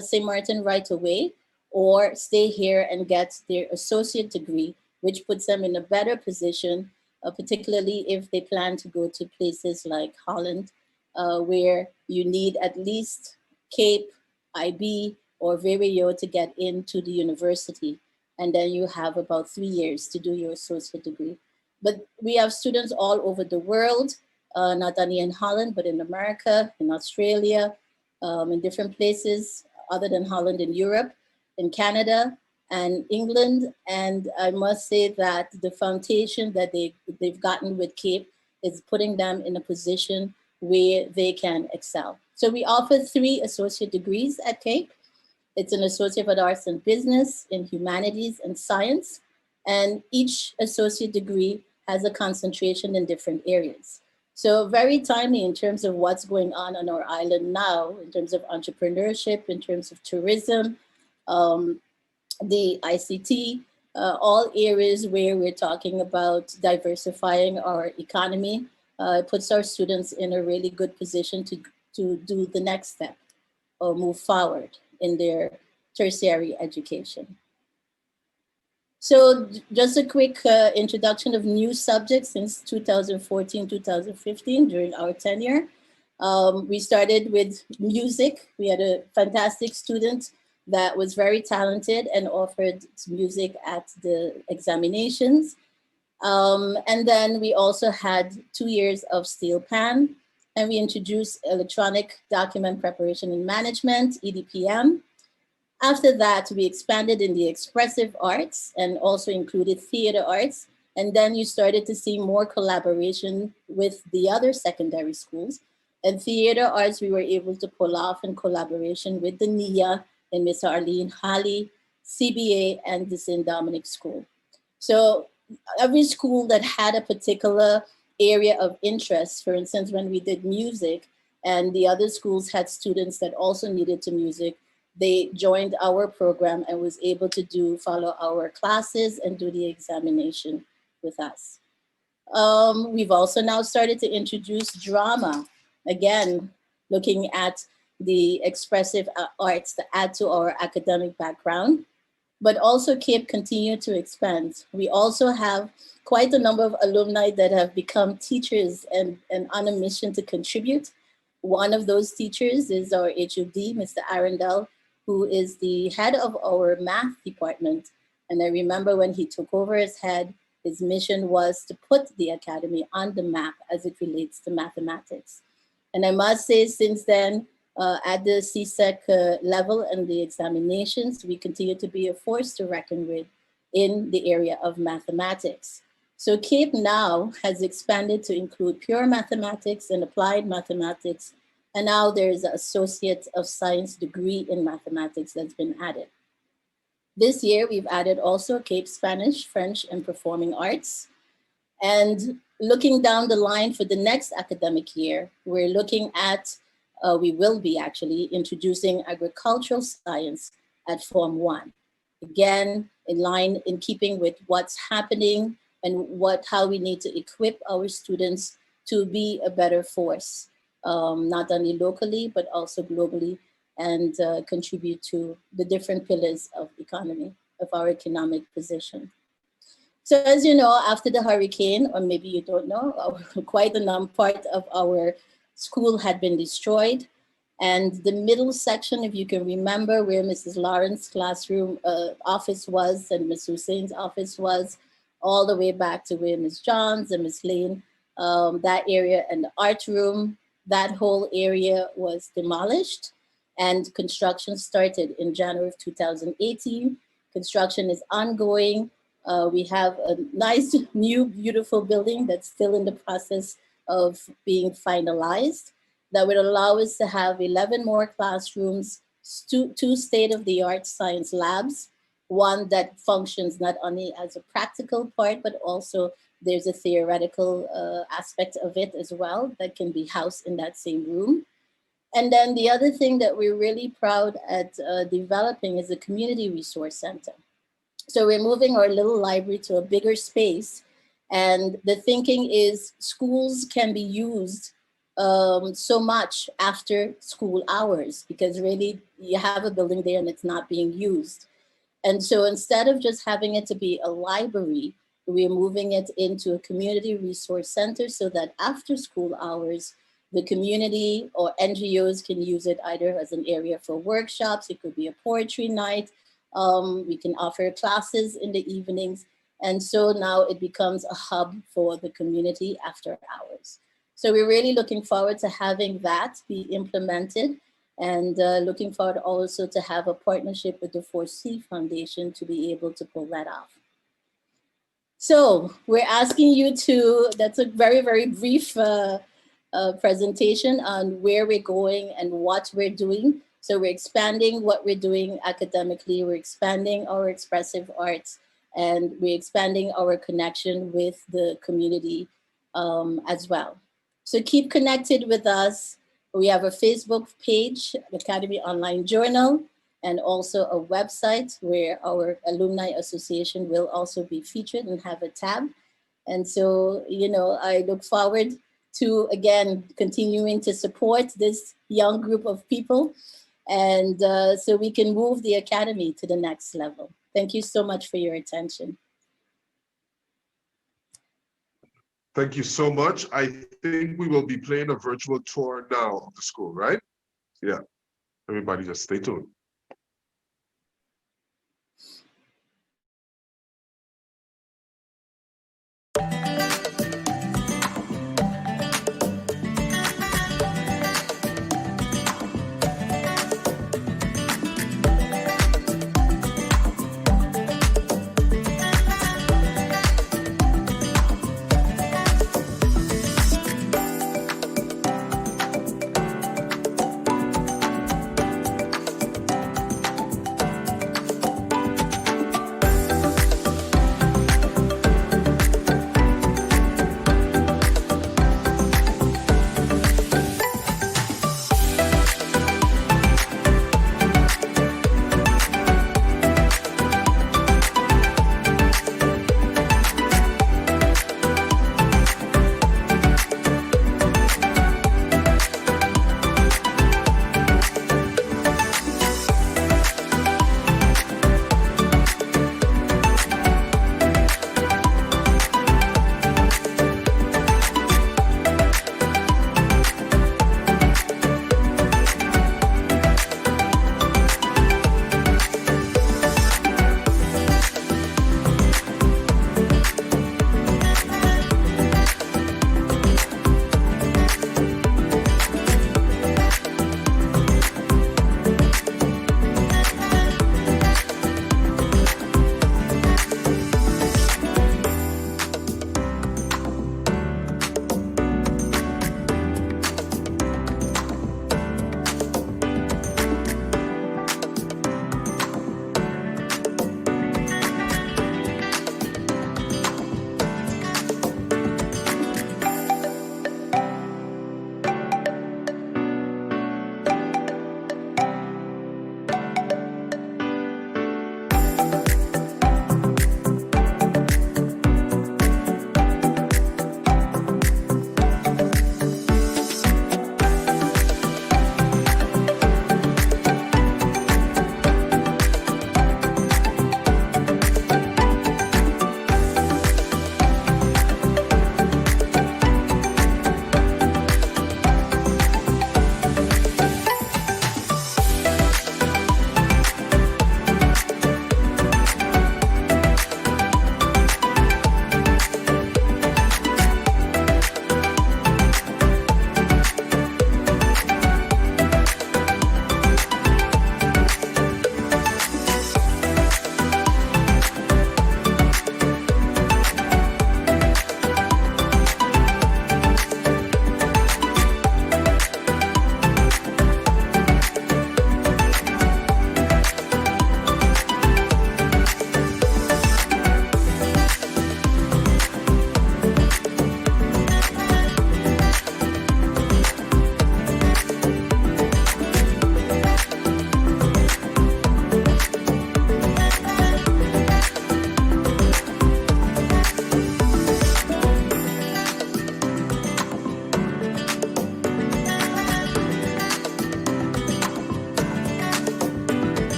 St. Maarten right away or stay here and get their associate degree, which puts them in a better position, particularly if they plan to go to places like Holland, where you need at least CAPE, IB, or VWO to get into the university. And then you have about 3 years to do your associate degree. But we have students all over the world, not only in Holland, but in America, in Australia, in different places other than Holland, in Europe, in Canada, and England. And I must say that the foundation that they've gotten with CAPE is putting them in a position where they can excel. So we offer 3 associate degrees at CAPE. It's an Associate of Arts and Business, in Humanities and Science, and each associate degree has a concentration in different areas. So very timely in terms of what's going on our island now, in terms of entrepreneurship, in terms of tourism, the ICT, all areas where we're talking about diversifying our economy. It puts our students in a really good position to do the next step or move forward in their tertiary education. So just a quick introduction of new subjects since 2014, 2015 during our tenure. We started with music. We had a fantastic student that was very talented and offered music at the examinations. And then we also had 2 years of steel pan, and we introduced electronic document preparation and management, EDPM. After that, we expanded in the expressive arts and also included theater arts. And then you started to see more collaboration with the other secondary schools. And theater arts, we were able to pull off in collaboration with the NIA and Miss Arlene Halley, CBA, and the St. Dominic School. So every school that had a particular area of interest, for instance, when we did music and the other schools had students that also needed to music, they joined our program and was able to follow our classes and do the examination with us. We've also now started to introduce drama, again, looking at the expressive arts to add to our academic background, but also CAPE continue to expand. We also have quite a number of alumni that have become teachers and on a mission to contribute. One of those teachers is our HOD, Mr. Arundel, who is the head of our math department. And I remember when he took over as head, his mission was to put the academy on the map as it relates to mathematics. And I must say, since then, at the CSEC level and the examinations, we continue to be a force to reckon with in the area of mathematics. So CAPE now has expanded to include pure mathematics and applied mathematics. And now there's an Associate of Science degree in mathematics that's been added. This year, we've added also CAPE Spanish, French, and Performing Arts. And looking down the line for the next academic year, we're looking at, we will be actually introducing agricultural science at Form 1. Again, in keeping with what's happening and how we need to equip our students to be a better force, not only locally, but also globally, and contribute to the different pillars of economy, of our economic position. So as you know, after the hurricane, or maybe you don't know, quite a part of our school had been destroyed. And the middle section, if you can remember, where Mrs. Lawrence's classroom office was and Ms. Hussein's office was, all the way back to where Ms. Johns and Ms. Lane, that area and the art room, that whole area was demolished and construction started in January of 2018. Construction is ongoing. We have a nice, new, beautiful building that's still in the process of being finalized that would allow us to have 11 more classrooms, two state-of-the-art science labs, one that functions not only as a practical part, but also there's a theoretical aspect of it as well that can be housed in that same room. And then the other thing that we're really proud at developing is a community resource center. So we're moving our little library to a bigger space. And the thinking is schools can be used so much after school hours, because really you have a building there and it's not being used. And so instead of just having it to be a library, we're moving it into a community resource center so that after school hours, the community or NGOs can use it either as an area for workshops, it could be a poetry night, We can offer classes in the evenings. And so now it becomes a hub for the community after hours. So we're really looking forward to having that be implemented, and looking forward also to have a partnership with the 4C Foundation to be able to pull that off. So we're asking you to, that's a very, very brief presentation on where we're going and what we're doing. So we're expanding what we're doing academically, we're expanding our expressive arts, and we're expanding our connection with the community as well. So keep connected with us. We have a Facebook page, Academy Online Journal, and also a website where our Alumni Association will also be featured and have a tab. And so, you know, I look forward to, again, continuing to support this young group of people, and so we can move the Academy to the next level. Thank you so much for your attention. Thank you so much. I think we will be playing a virtual tour now of the school, right? Yeah, everybody just stay tuned.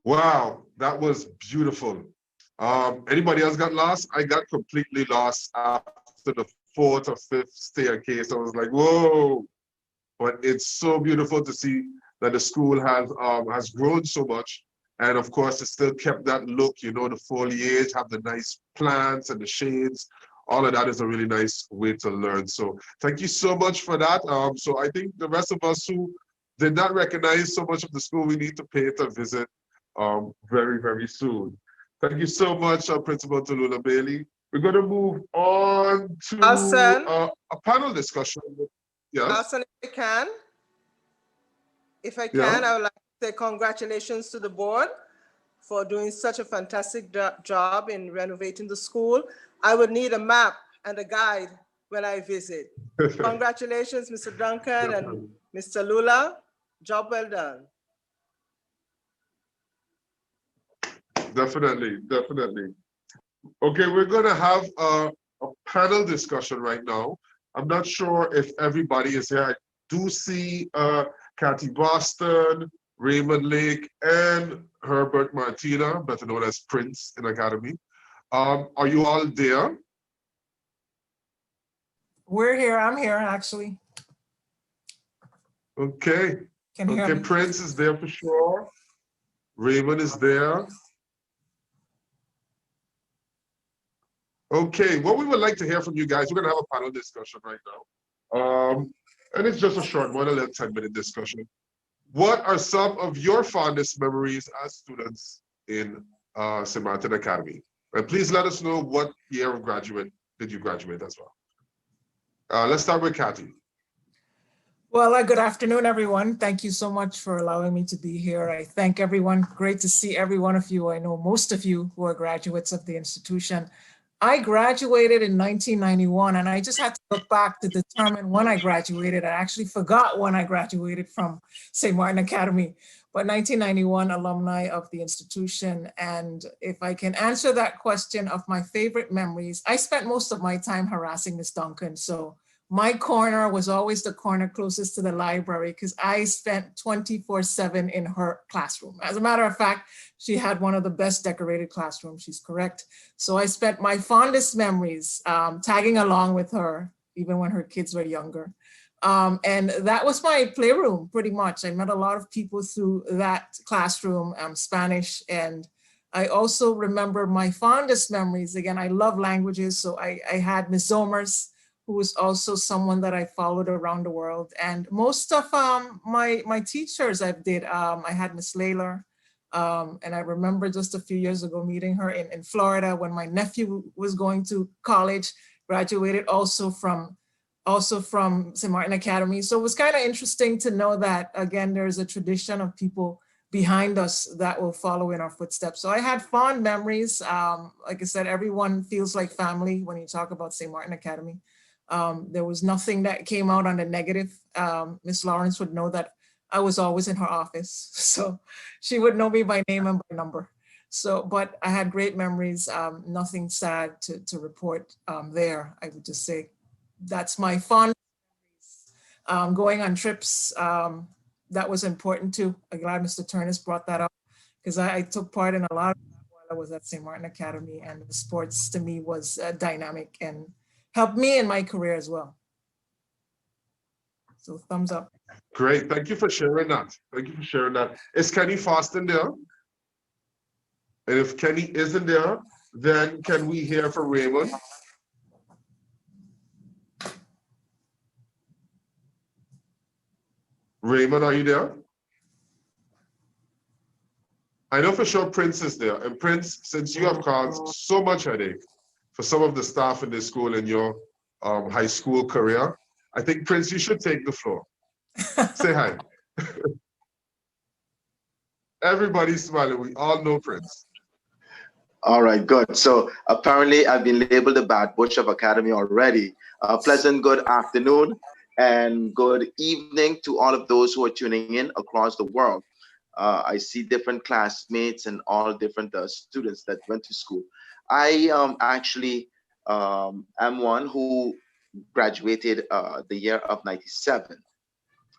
Wow, that was beautiful. Anybody else got lost? I got completely lost after the fourth or fifth staircase. I was like, whoa. But it's so beautiful to see that the school has grown so much. And of course, it still kept that look, you know, the foliage, have the nice plants and the shades. All of that is a really nice way to learn. So thank you so much for that. So I think the rest of us who did not recognize so much of the school, we need to pay it a visit very, very soon. Thank you so much, Principal Tallulah Bailey. We're going to move on to a panel discussion. Yes. Alson, if I can, I would like to say congratulations to the board for doing such a fantastic job in renovating the school. I would need a map and a guide when I visit. Congratulations, Mr. Duncan and Mr. Tallulah. Job well done. Definitely, definitely. Okay, we're going to have a panel discussion right now. I'm not sure if everybody is here. I do see Kathy Boston, Raymond Lake, and Herbert Martina, better known as Prince in Academy. Are you all there? We're here. I'm here, actually. Okay. Okay, Prince is there for sure. Raymond is there. Okay, what we would like to hear from you guys, we're going to have a panel discussion right now. And it's just a short one, a little 10-minute discussion. What are some of your fondest memories as students in St. Maarten Academy? And please let us know what year of graduate did you graduate as well. Let's start with Kathy. Well, good afternoon, everyone. Thank you so much for allowing me to be here. I thank everyone. Great to see every one of you. I know most of you who are graduates of the institution. I graduated in 1991, and I just had to look back to determine when I graduated. I actually forgot when I graduated from St. Maarten Academy, but 1991 alumni of the institution. And if I can answer that question of my favorite memories, I spent most of my time harassing Miss Duncan. So my corner was always the corner closest to the library because I spent 24/7 in her classroom. As a matter of fact, she had one of the best decorated classrooms, she's correct. So I spent my fondest memories tagging along with her, even when her kids were younger. And that was my playroom, pretty much. I met a lot of people through that classroom, Spanish, and I also remember my fondest memories. Again, I love languages, so I had Miss Zomers, who was also someone that I followed around the world. And most of my teachers I did, I had Miss Layla, and I remember just a few years ago meeting her in Florida when my nephew was going to college, graduated also from St. Maarten Academy. So it was kind of interesting to know that, again, there's a tradition of people behind us that will follow in our footsteps. So I had fond memories. Like I said, everyone feels like family when you talk about St. Maarten Academy. There was nothing that came out on the negative. Miss Lawrence would know that I was always in her office. So she would know me by name and by number. So, but I had great memories, nothing sad to report there. I would just say that's my fond memories. Going on trips, that was important too. I'm glad Mr. Turnus brought that up because I took part in a lot of that while I was at St. Maarten Academy, and the sports to me was dynamic and helped me in my career as well. So thumbs up. Great, thank you for sharing that. Thank you for sharing that. Is Kenny Faustin there? And if Kenny isn't there, then can we hear from Raymond? Raymond, are you there? I know for sure Prince is there. And Prince, since you have caused so much headache for some of the staff in this school in your high school career, I think, Prince, you should take the floor. Say hi. Everybody's smiling. We all know Prince. All right, good. So apparently I've been labeled the bad butch of Academy already. Pleasant good afternoon and good evening to all of those who are tuning in across the world. I see different classmates and all different students that went to school. I actually am one who graduated the year of '97.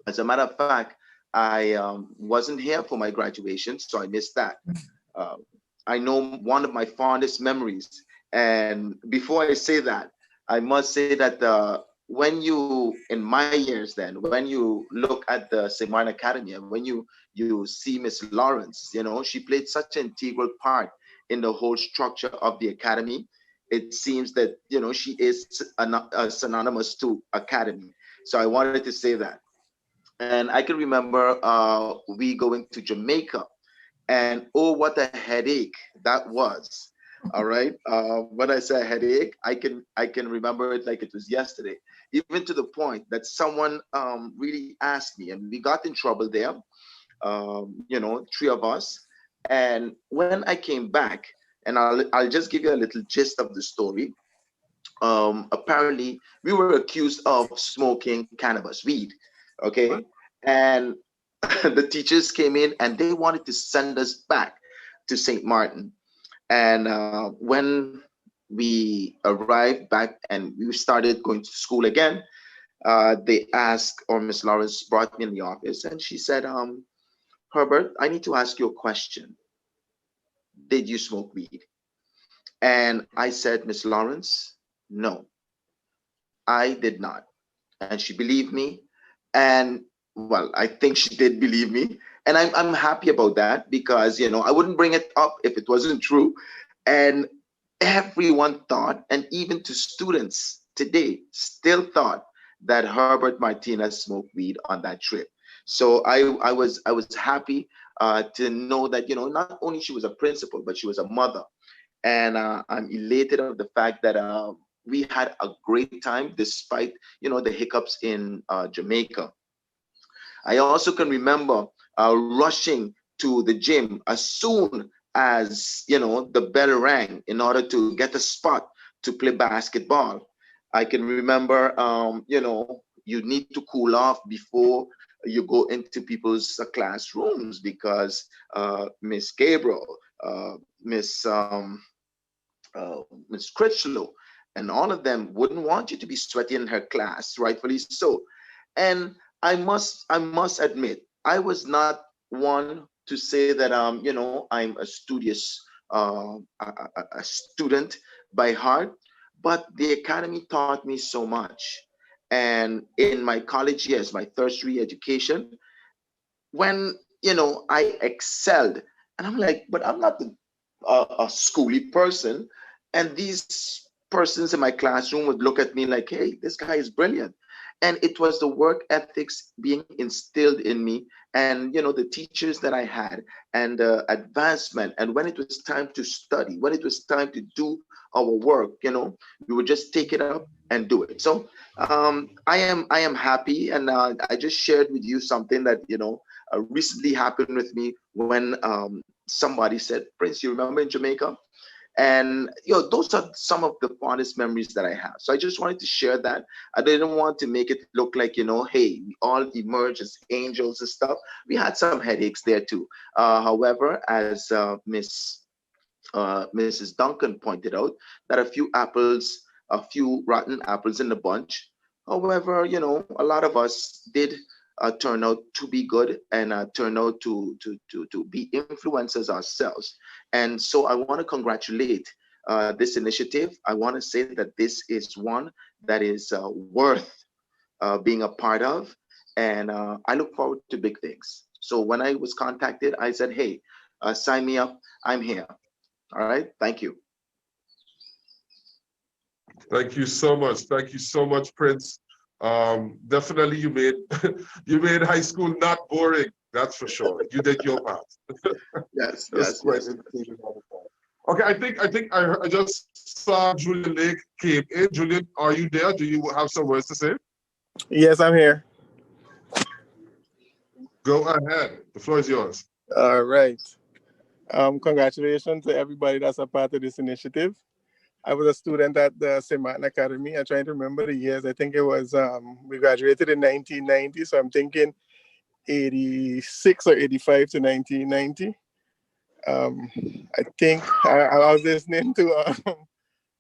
As a matter of fact, I wasn't here for my graduation, so I missed that. Uh, I know one of my fondest memories. And before I say that, I must say that when you, in my years then, when you look at the St. Martin Academy and when you see Miss Lawrence, you know, she played such an integral part in the whole structure of the academy. It seems that, you know, she is synonymous to academy. So I wanted to say that. And I can remember we going to Jamaica, and oh, what a headache that was. All right. When I say headache, I can remember it like it was yesterday, even to the point that someone really asked me, and we got in trouble there. You know, three of us. And when I came back, and I'll just give you a little gist of the story. Apparently, we were accused of smoking cannabis, weed. Okay, and the teachers came in and they wanted to send us back to St. Martin. And when we arrived back and we started going to school again, they asked, or Miss Lawrence brought me in the office and she said, Herbert, I need to ask you a question. Did you smoke weed? And I said, Miss Lawrence, no, I did not. And she believed me. And well, I think she did believe me. And I'm happy about that because, you know, I wouldn't bring it up if it wasn't true. And everyone thought, and even to students today, still thought that Herbert Martinez smoked weed on that trip. So I was happy to know that, you know, not only she was a principal, but she was a mother. And I'm elated of the fact that we had a great time despite, you know, the hiccups in Jamaica. I also can remember rushing to the gym as soon as, you know, the bell rang in order to get a spot to play basketball. I can remember, you know, you need to cool off before you go into people's classrooms because Miss Gabriel, Miss Miss Critchlow, and all of them wouldn't want you to be sweaty in her class, rightfully so. And I must admit, I was not one to say that you know, I'm a studious a student by heart, but the academy taught me so much. And in my college years, my tertiary education, when, you know, I excelled, and I'm like, but I'm not a schooly person, and these persons in my classroom would look at me like, hey, this guy is brilliant. And it was the work ethics being instilled in me, and, you know, the teachers that I had, and advancement. And when it was time to study, when it was time to do our work, you know, we would just take it up and do it. So I am happy, and I just shared with you something that, you know, recently happened with me when somebody said, Prince, you remember in Jamaica? And, you know, those are some of the fondest memories that I have. So I just wanted to share that. I didn't want to make it look like, you know, hey, we all emerge as angels and stuff. We had some headaches there too. However, as Mrs. Duncan pointed out, that a few rotten apples in the bunch. However, you know, a lot of us did turn out to be good, and turn out to be influencers ourselves. And so I want to congratulate this initiative. I want to say that this is one that is worth being a part of. And I look forward to big things. So when I was contacted, I said, hey, sign me up. I'm here. All right. Thank you. Thank you so much. Thank you so much, Prince. Definitely you made you made high school not boring. That's for sure. You did your part. Yes, That's yes, quite yes. entertaining all the time. Okay, I just saw Julian Lake came in. Julian, are you there? Do you have some words to say? Yes, I'm here. Go ahead. The floor is yours. All right. Congratulations to everybody that's a part of this initiative. I was a student at the St. Martin Academy. I'm trying to remember the years. I think it was, we graduated in 1990. So I'm thinking 86 or 85 to 1990. I think I was listening to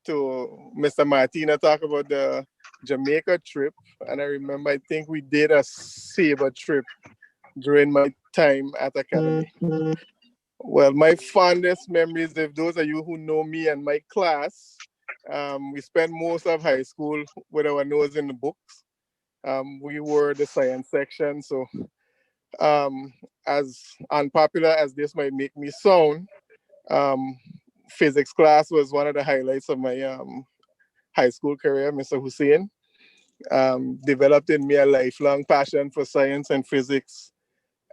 Mr. Martina talk about the Jamaica trip. And I remember, I think we did a saber trip during my time at Academy. Well, my fondest memories, if those of you who know me and my class, we spent most of high school with our nose in the books. We were the science section, so as unpopular as this might make me sound, physics class was one of the highlights of my high school career. Mr. Hussein developed in me a lifelong passion for science and physics,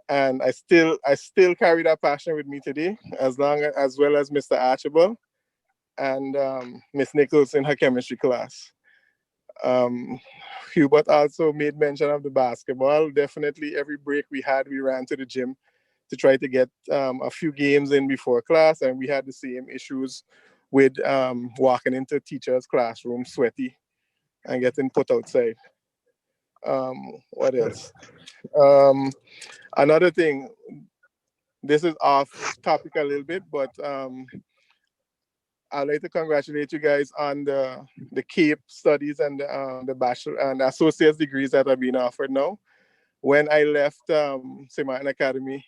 and I still carry that passion with me today, as well as Mr. Archibald and Miss Nichols in her chemistry class. Hubert also made mention of the basketball. Definitely every break we had, we ran to the gym to try to get a few games in before class, and we had the same issues with walking into teachers' classroom sweaty and getting put outside. What else? Another thing, this is off topic a little bit, but I'd like to congratulate you guys on the CAPE studies and the bachelor and associate's degrees that are being offered now. When I left St. Maarten Academy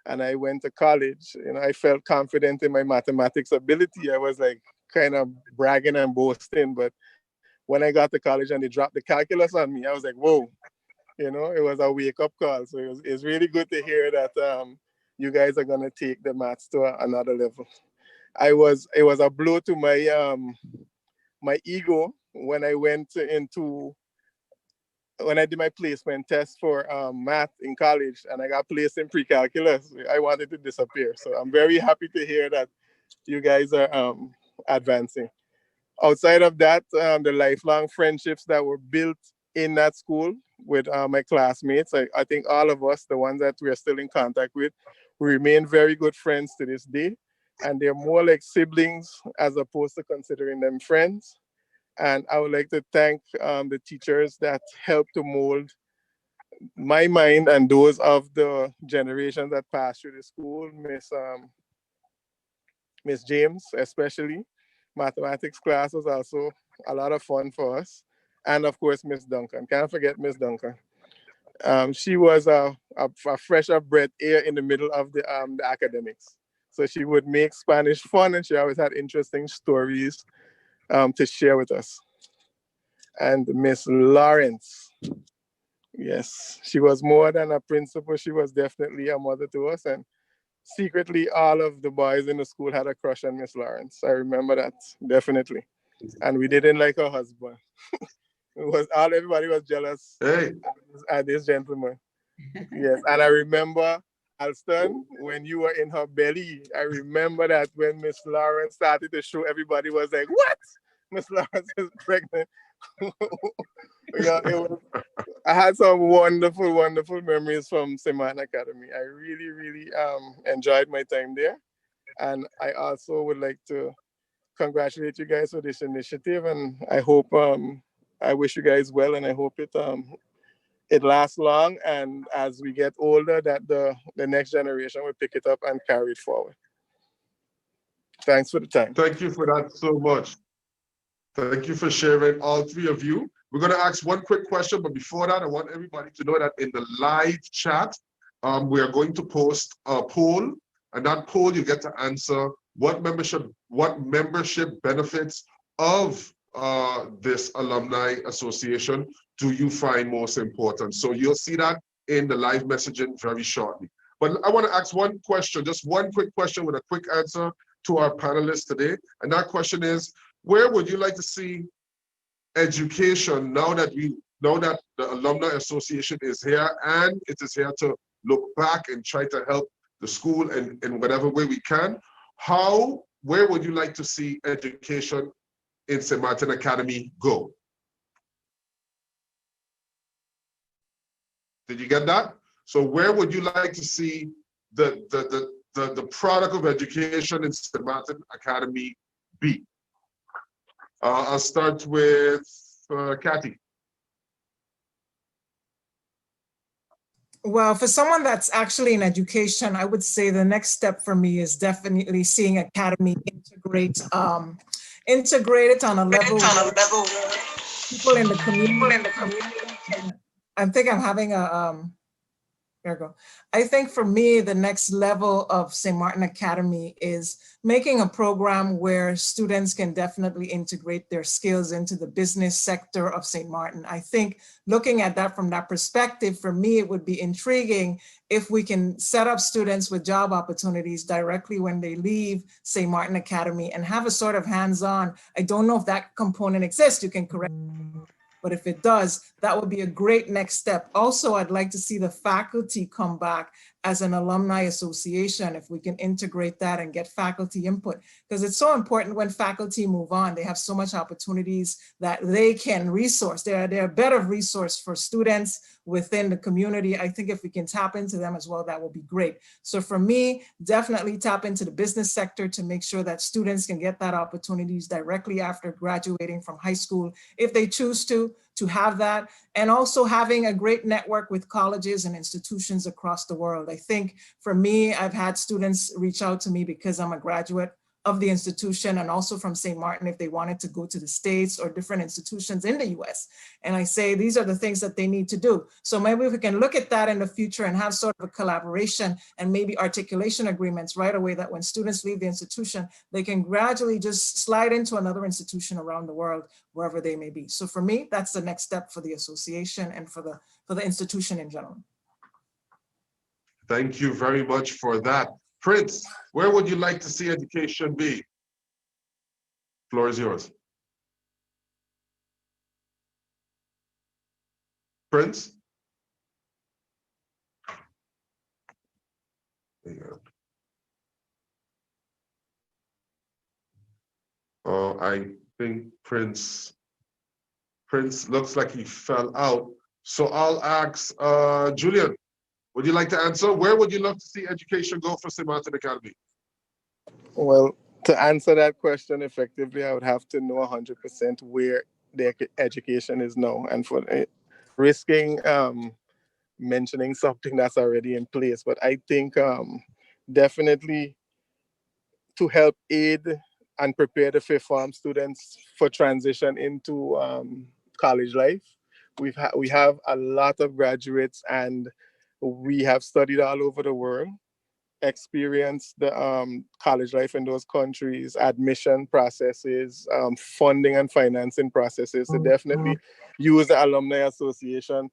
and I went to college, I felt confident in my mathematics ability. I was like kind of bragging and boasting, but when I got to college and they dropped the calculus on me, I was like, whoa, it was a wake-up call. So it's really good to hear that you guys are gonna take the maths to another level. It was a blow to my my ego when I did my placement test for math in college and I got placed in pre-calculus. I wanted to disappear. So I'm very happy to hear that you guys are advancing. Outside of that, the lifelong friendships that were built in that school with my classmates, I think all of us, the ones that we are still in contact with, we remain very good friends to this day. And they're more like siblings as opposed to considering them friends. And I would like to thank the teachers that helped to mold my mind and those of the generations that passed through the school. Miss James, especially. Mathematics class was also a lot of fun for us. And of course, Miss Duncan. Can't forget Miss Duncan. She was a fresh of breath air in the middle of the academics. So she would make Spanish fun, and she always had interesting stories to share with us. And Miss Lawrence, yes, she was more than a principal. She was definitely a mother to us. And secretly, all of the boys in the school had a crush on Miss Lawrence. I remember that, definitely. And we didn't like her husband. Everybody was jealous at this gentleman. Yes, and I remember Alston, when you were in her belly, I remember that when Miss Lawrence started to show, everybody was like, what? Miss Lawrence is pregnant. I had some wonderful, wonderful memories from St. Maarten Academy. I really, really enjoyed my time there. And I also would like to congratulate you guys for this initiative. And I hope, I wish you guys well, and I hope it lasts long, and as we get older, that the next generation will pick it up and carry it forward. Thanks for the time. Thank you for that so much. Thank you for sharing, all three of you. We're going to ask one quick question, but before that, I want everybody to know that in the live chat, we are going to post a poll, and that poll you get to answer what membership benefits of this alumni association do you find most important? So you'll see that in the live messaging very shortly. But I want to ask one question, just one quick question with a quick answer to our panelists today. And that question is, where would you like to see education now that the Alumni Association is here, and it is here to look back and try to help the school in whatever way we can? Where would you like to see education in St. Maarten Academy go? Did you get that? So where would you like to see the product of education in St. Maarten Academy be? I'll start with Kathy. Well, for someone that's actually in education, I would say the next step for me is definitely seeing Academy integrate it on a level where people in the community. I think I'm having There you go. I think for me, the next level of St. Maarten Academy is making a program where students can definitely integrate their skills into the business sector of St. Maarten. I think looking at that from that perspective, for me, it would be intriguing if we can set up students with job opportunities directly when they leave St. Maarten Academy and have a sort of hands-on. I don't know if that component exists, you can correct me. But if it does, that would be a great next step. Also, I'd like to see the faculty come back as an alumni association, if we can integrate that and get faculty input, because it's so important when faculty move on. They have so much opportunities that they can resource. They're a better resource for students within the community. I think if we can tap into them as well, that will be great. So for me, definitely tap into the business sector to make sure that students can get that opportunities directly after graduating from high school, if they choose to have that, and also having a great network with colleges and institutions across the world. I think for me, I've had students reach out to me because I'm a graduate of the institution and also from St. Maarten if they wanted to go to the States or different institutions in the US. And I say, these are the things that they need to do. So maybe we can look at that in the future and have sort of a collaboration and maybe articulation agreements right away, that when students leave the institution, they can gradually just slide into another institution around the world, wherever they may be. So for me, that's the next step for the association and for the institution in general. Thank you very much for that. Prince, where would you like to see education be? Floor is yours. Prince? There you go. I think Prince looks like he fell out. So I'll ask Julian, would you like to answer? Where would you love to see education go for St. Maarten Academy? Well, to answer that question effectively, I would have to know 100% where their education is now, and for risking mentioning something that's already in place. But I think definitely to help aid and prepare the fifth form students for transition into college life. We have a lot of graduates, and we have studied all over the world, experienced the college life in those countries, admission processes, funding and financing processes. So definitely use the Alumni Association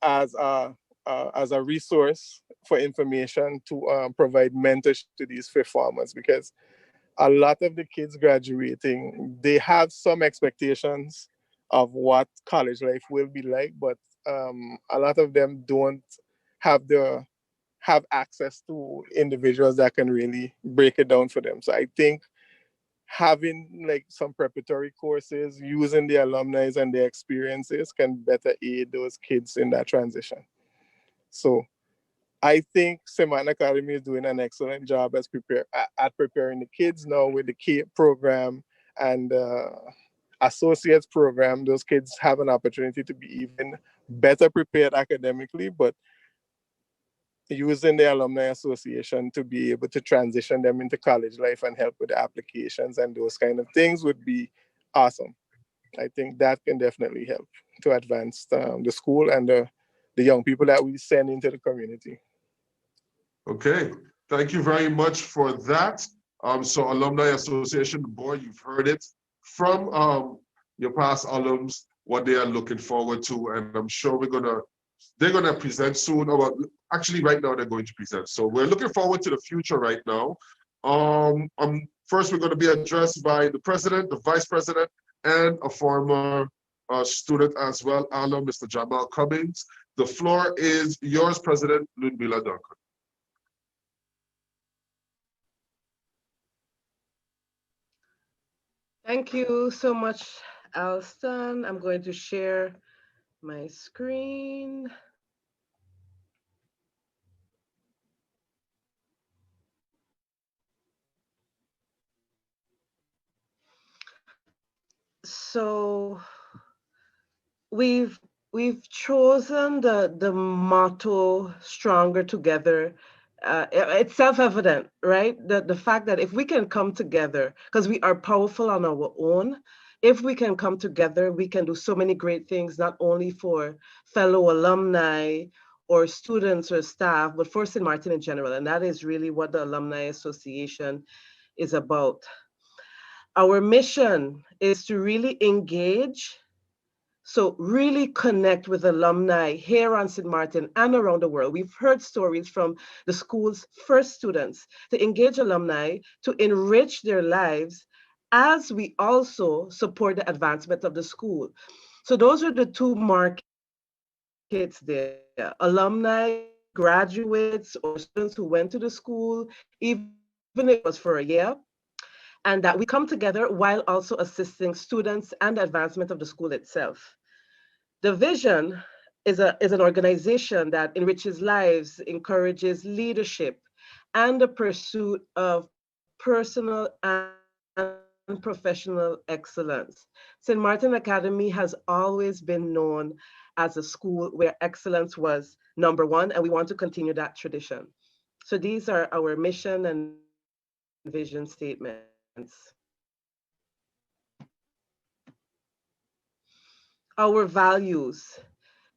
as a resource for information to provide mentorship to these fifth formers, because a lot of the kids graduating, they have some expectations of what college life will be like, but a lot of them don't have access to individuals that can really break it down for them. So I think having like some preparatory courses, using the alumni and their experiences can better aid those kids in that transition. So I think St. Maarten Academy is doing an excellent job at preparing the kids now with the CAPE program and associates program. Those kids have an opportunity to be even better prepared academically, but using the Alumni Association to be able to transition them into college life and help with the applications and those kind of things would be awesome. I think that can definitely help to advance the school and the young people that we send into the community. Okay, thank you very much for that. So Alumni Association, the board, you've heard it from your past alums, what they are looking forward to, and I'm sure they're gonna present soon. Or actually, right now they're going to present. So we're looking forward to the future right now. First, we're going to be addressed by the president, the vice president, and a former student as well, alum, Mr. Jamal Cummings. The floor is yours, President Ludmila Duncan. Thank you so much, Alston. I'm going to share my screen. So we've chosen the motto "Stronger Together." It's self-evident, right? The fact that if we can come together, because we are powerful on our own, if we can come together, we can do so many great things, not only for fellow alumni or students or staff, but for St. Maarten in general. And that is really what the Alumni Association is about. Our mission is to really engage, so really connect with alumni here on St. Maarten and around the world. We've heard stories from the school's first students to engage alumni, to enrich their lives, as we also support the advancement of the school. So those are the two markets there: alumni, graduates, or students who went to the school, even if it was for a year, and that we come together while also assisting students and the advancement of the school itself. The vision is an organization that enriches lives, encourages leadership, and the pursuit of personal and professional excellence. St. Maarten Academy has always been known as a school where excellence was number one, and we want to continue that tradition. So these are our mission and vision statements. Our values.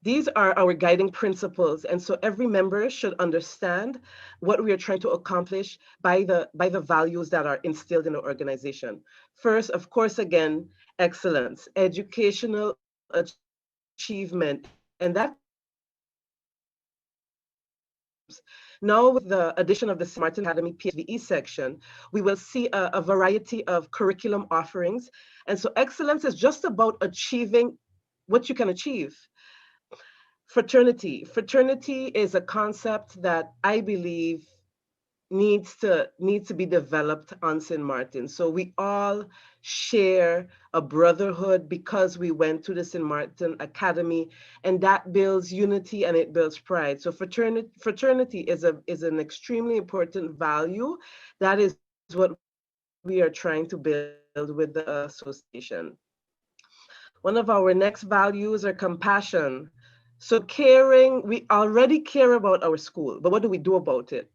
These are our guiding principles. And so every member should understand what we are trying to accomplish by the values that are instilled in the organization. First, of course, again, excellence, educational achievement. And that comes in many forms. Now, with the addition of the St. Maarten Academy PSVE section, we will see a variety of curriculum offerings. And so excellence is just about achieving what you can achieve. Fraternity is a concept that I believe needs to be developed on St. Maarten. So we all share a brotherhood because we went to the St. Maarten Academy, and that builds unity and it builds pride. So fraternity is an extremely important value. That is what we are trying to build with the association. One of our next values are compassion. So caring, we already care about our school, but what do we do about it?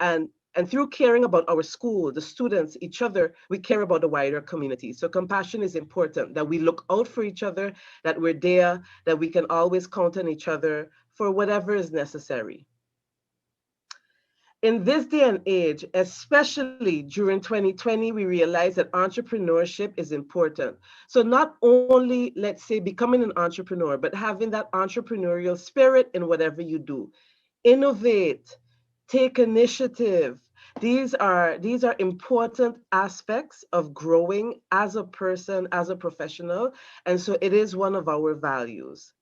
And through caring about our school, the students, each other, we care about the wider community. So compassion is important, that we look out for each other, that we're there, that we can always count on each other for whatever is necessary. In this day and age, especially during 2020, we realize that entrepreneurship is important. So not only, let's say, becoming an entrepreneur, but having that entrepreneurial spirit in whatever you do. Innovate, take initiative. These are important aspects of growing as a person, as a professional, and so it is one of our values.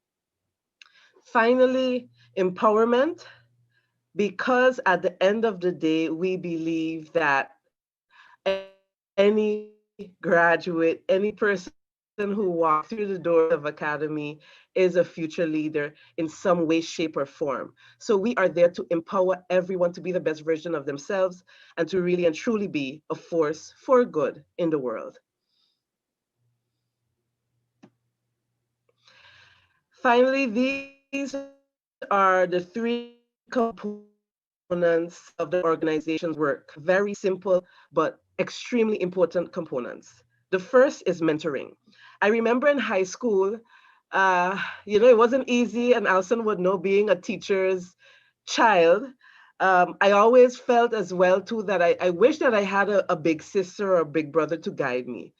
Finally, empowerment. Because at the end of the day, we believe that any graduate, any person who walks through the doors of academy is a future leader in some way, shape, or form. So we are there to empower everyone to be the best version of themselves and to really and truly be a force for good in the world. Finally, these are the three components of the organization's work. Very simple, but extremely important components. The first is mentoring. I remember in high school, it wasn't easy, and Alison would know, being a teacher's child. I always felt as well too that I wish that I had a big sister or a big brother to guide me.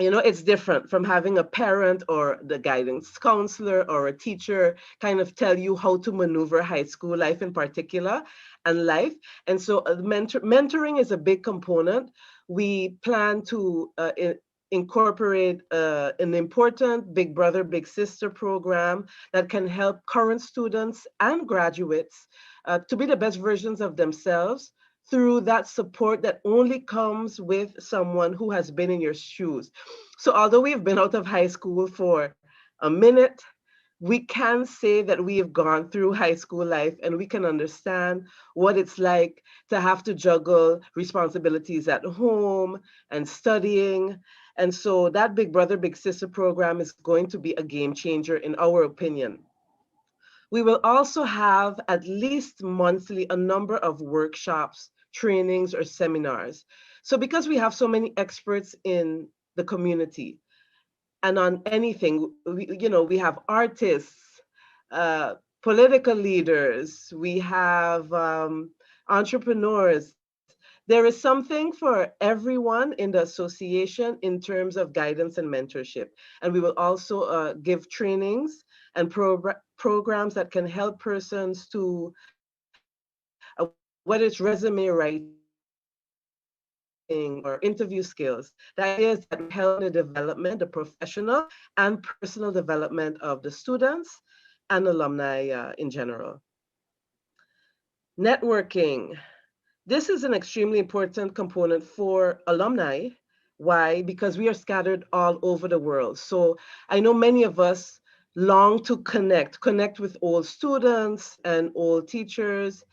It's different from having a parent or the guidance counselor or a teacher kind of tell you how to maneuver high school life in particular and life. And so mentoring is a big component. We plan to incorporate an important big brother, big sister program that can help current students and graduates to be the best versions of themselves through that support that only comes with someone who has been in your shoes. So although we've been out of high school for a minute, we can say that we have gone through high school life and we can understand what it's like to have to juggle responsibilities at home and studying. And so that Big Brother, Big Sister program is going to be a game changer in our opinion. We will also have at least monthly a number of workshops, trainings, or seminars. So because we have so many experts in the community and on anything, we have artists, political leaders, we have entrepreneurs. There is something for everyone in the association in terms of guidance and mentorship. And we will also give trainings and programs that can help persons to, whether it's resume writing or interview skills. The idea is that we help in the development, the professional and personal development of the students and alumni in general. Networking. This is an extremely important component for alumni. Why? Because we are scattered all over the world. So I know many of us long to connect with old students and old teachers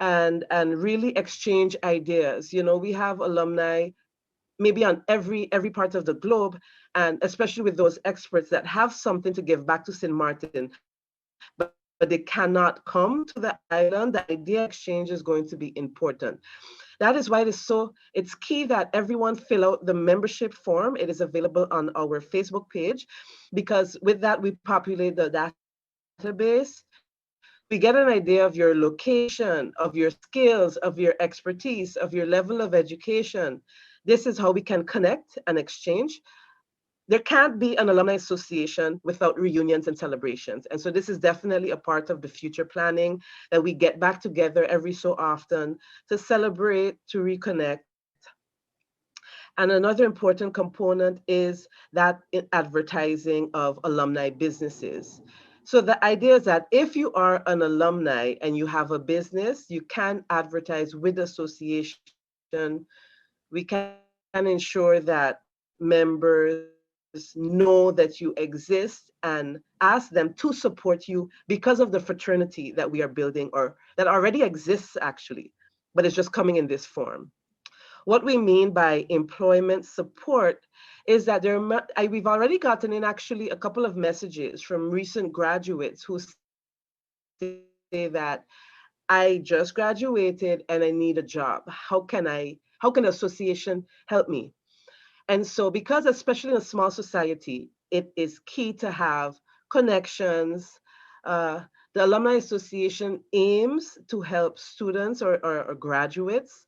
and really exchange ideas. You know, we have alumni maybe on every part of the globe, and especially with those experts that have something to give back to St. Maarten, but they cannot come to the island. The idea exchange is going to be important. That is why it's key that everyone fill out the membership form. It is available on our Facebook page, because with that we populate the database. We get an idea of your location, of your skills, of your expertise, of your level of education. This is how we can connect and exchange. There can't be an alumni association without reunions and celebrations. And so this is definitely a part of the future planning, that we get back together every so often to celebrate, to reconnect. And another important component is that advertising of alumni businesses. So the idea is that if you are an alumni and you have a business, you can advertise with the association. We can ensure that members know that you exist and ask them to support you because of the fraternity that we are building, or that already exists actually, but it's just coming in this form. What we mean by employment support is that we've already gotten in actually a couple of messages from recent graduates who say that I just graduated and I need a job. How can the association help me? And so, because especially in a small society, it is key to have connections. The Alumni Association aims to help students or graduates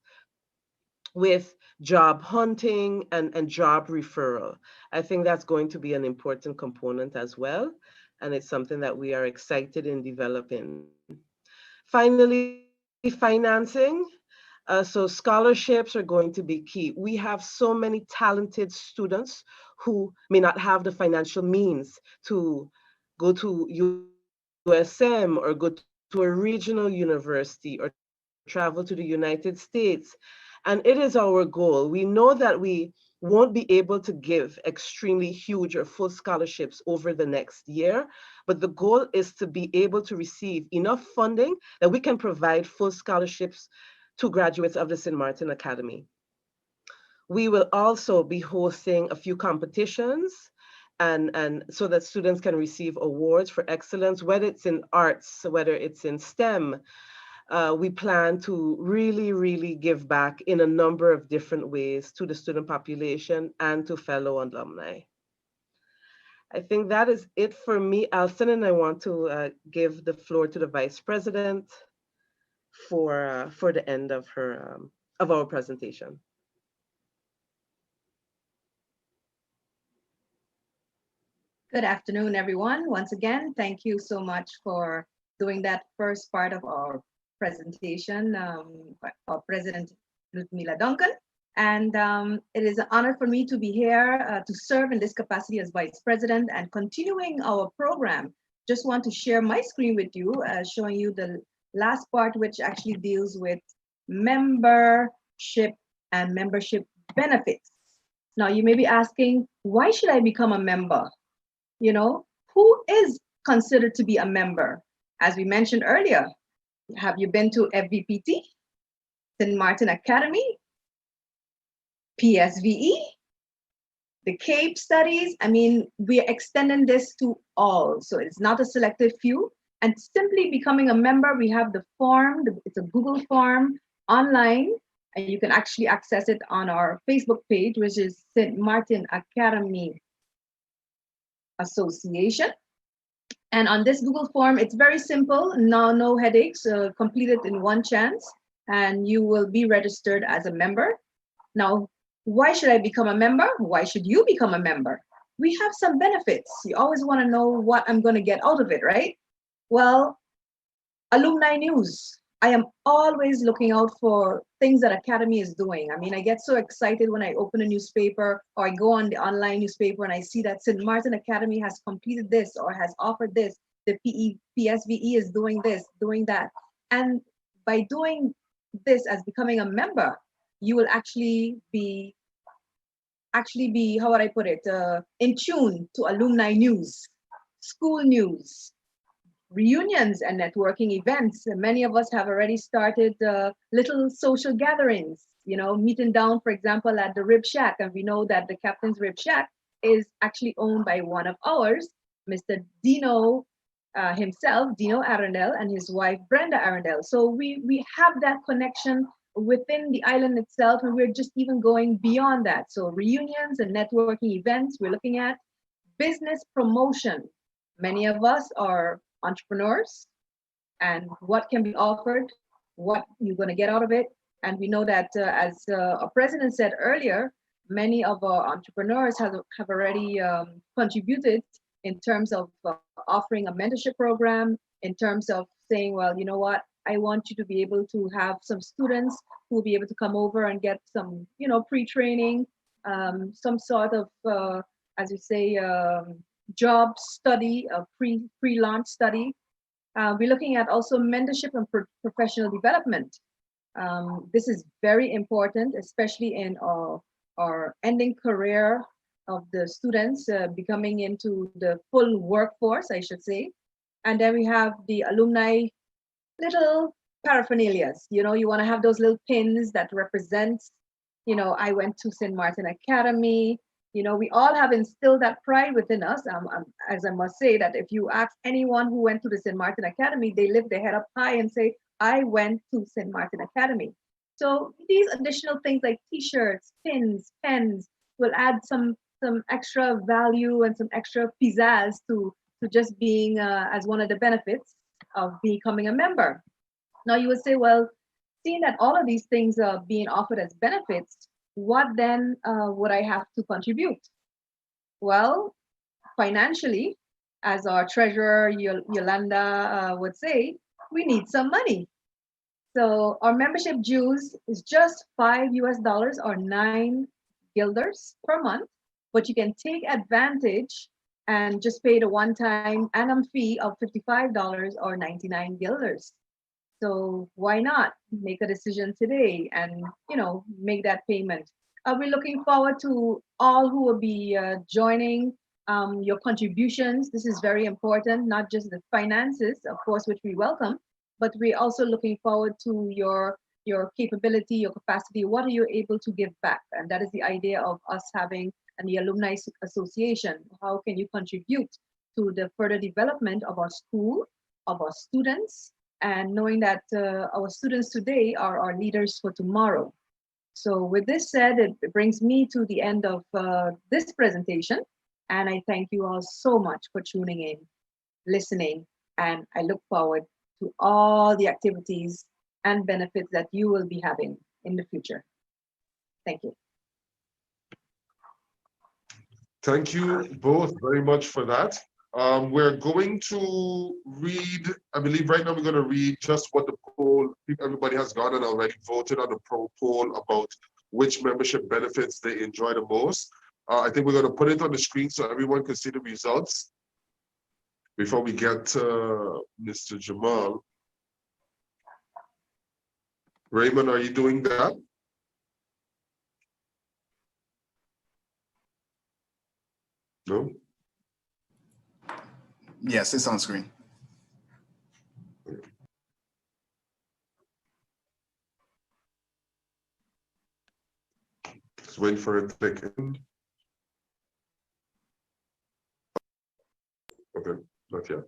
with job hunting and job referral. I think that's going to be an important component as well. And it's something that we are excited in developing. Finally, financing. So scholarships are going to be key. We have so many talented students who may not have the financial means to go to USM or go to a regional university or travel to the United States. And it is our goal. We know that we won't be able to give extremely huge or full scholarships over the next year, but the goal is to be able to receive enough funding that we can provide full scholarships to graduates of the St. Maarten Academy. We will also be hosting a few competitions and so that students can receive awards for excellence, whether it's in arts, whether it's in STEM. We plan to really give back in a number of different ways to the student population and to fellow alumni. I think that is it for me, Alston, and I want to give the floor to the Vice President for the end of our presentation. Good afternoon, everyone. Once again, thank you so much for doing that first part of our presentation, our President Ludmila Duncan. And it is an honor for me to be here to serve in this capacity as Vice President and continuing our program. Just want to share my screen with you, showing you the last part, which actually deals with membership and membership benefits. Now, you may be asking, why should I become a member? You know, who is considered to be a member? As we mentioned earlier, have you been to FVPT, St. Maarten Academy, PSVE, the CAPE studies? I mean, we are extending this to all. So it's not a selective few. And simply becoming a member, we have the form, it's a Google form online, and you can actually access it on our Facebook page, which is St. Maarten Academy Association. And on this Google form, it's very simple, no headaches, complete it in one chance, and you will be registered as a member. Now, why should I become a member? Why should you become a member? We have some benefits. You always want to know what I'm going to get out of it, right? Well, alumni news. I am always looking out for things that Academy is doing. I mean, I get so excited when I open a newspaper or I go on the online newspaper and I see that St. Maarten Academy has completed this or has offered this. The PSVE is doing this, doing that. And by doing this as becoming a member, you will actually be, how would I put it, in tune to alumni news, school news, reunions and networking events. Many of us have already started little social gatherings, meeting down, for example, at the Rib Shack. And we know that the Captain's Rib Shack is actually owned by one of ours, Mr. Dino himself, Dino Arundel, and his wife, Brenda Arundel. So we have that connection within the island itself, and we're just even going beyond that. So reunions and networking events, we're looking at business promotion. Many of us are entrepreneurs, and what can be offered, what you're going to get out of it. And we know that as our president said earlier, many of our entrepreneurs have already contributed in terms of offering a mentorship program, in terms of saying, well, you know what, I want you to be able to have some students who will be able to come over and get some, pre-training, some sort of, as you say, job study, a pre-launch study. We're looking at also mentorship and professional development. This is very important, especially in our ending career of the students becoming into the full workforce, I should say. And then we have the alumni little paraphernalias. You want to have those little pins that represent, I went to St. Maarten Academy. We all have instilled that pride within us. As I must say that if you ask anyone who went to the St. Maarten Academy, they lift their head up high and say, I went to St. Maarten Academy. So these additional things like t-shirts, pins, pens will add some extra value and some extra pizzazz to just being as one of the benefits of becoming a member. Now you would say, well, seeing that all of these things are being offered as benefits, what then would I have to contribute? Well, financially, as our treasurer Yolanda would say, we need some money. So our membership dues is just $5 or 9 guilders per month, but you can take advantage and just pay the one-time annum fee of $55 or 99 guilders. So why not make a decision today and, make that payment? We're looking forward to all who will be joining your contributions. This is very important, not just the finances, of course, which we welcome, but we're also looking forward to your capability, your capacity. What are you able to give back? And that is the idea of us having the Alumni Association. How can you contribute to the further development of our school, of our students, and knowing that our students today are our leaders for tomorrow. So with this said, it brings me to the end of this presentation. And I thank you all so much for tuning in, listening, and I look forward to all the activities and benefits that you will be having in the future. Thank you. Thank you both very much for that. We're going to read, I believe right now we're going to read just what the poll, everybody has gone and already voted on the poll about which membership benefits they enjoy the most. I think we're going to put it on the screen so everyone can see the results before we get to Mr. Jamal. Raymond, are you doing that? No? Yes, it's on screen. Just wait for a second. Okay, not yet.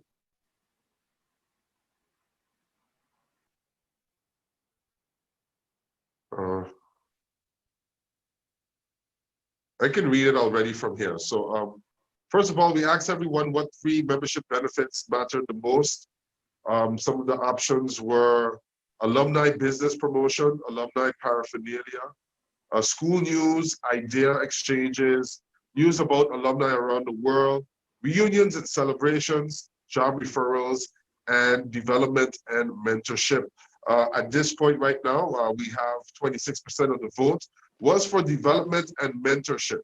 I can read it already from here. So First of all, we asked everyone what 3 membership benefits mattered the most. Some of the options were alumni business promotion, alumni paraphernalia, school news, idea exchanges, news about alumni around the world, reunions and celebrations, job referrals, and development and mentorship. At this point right now, we have 26% of the vote was for development and mentorship.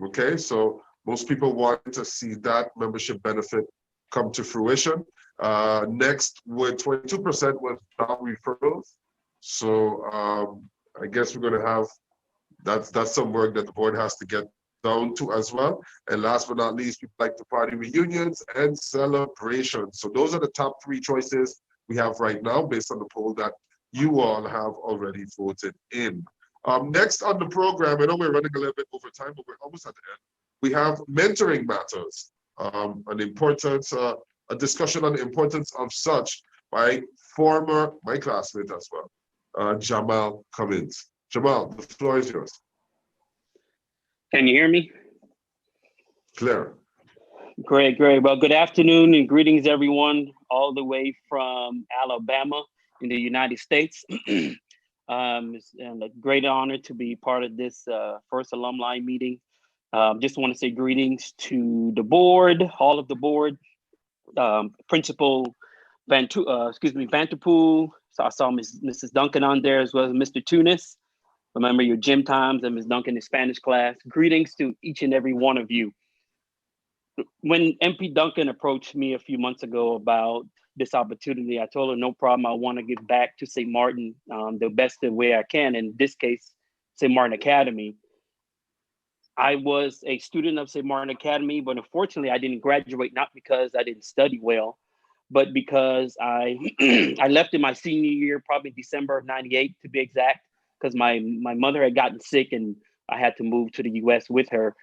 Okay, so most people want to see that membership benefit come to fruition. Next, with 22% was job referrals. So I guess we're going to have that's some work that the board has to get down to as well. And last but not least, we like the party reunions and celebrations. So those are the top 3 choices we have right now based on the poll that you all have already voted in. Next on the program, I know we're running a little bit over time, but we're almost at the end. We have mentoring matters, a discussion on the importance of such by my classmate as well, Jamal Cummins. Jamal, the floor is yours. Can you hear me? Clear. Great, great. Well, good afternoon and greetings, everyone, all the way from Alabama in the United States. It's a great honor to be part of this first alumni meeting. Just want to say greetings to the board, all of the board, Principal Vanterpool. So I saw Mrs. Duncan on there as well as Mr. Tunis. Remember your gym times and Ms. Duncan in Spanish class. Greetings to each and every one of you. When MP Duncan approached me a few months ago about this opportunity, I told her no problem. I want to give back to St. Maarten the best way I can. In this case, St. Maarten Academy. I was a student of St. Maarten Academy, but unfortunately I didn't graduate, not because I didn't study well, but because I I left in my senior year, probably December of '98 to be exact, because my mother had gotten sick and I had to move to the US with her.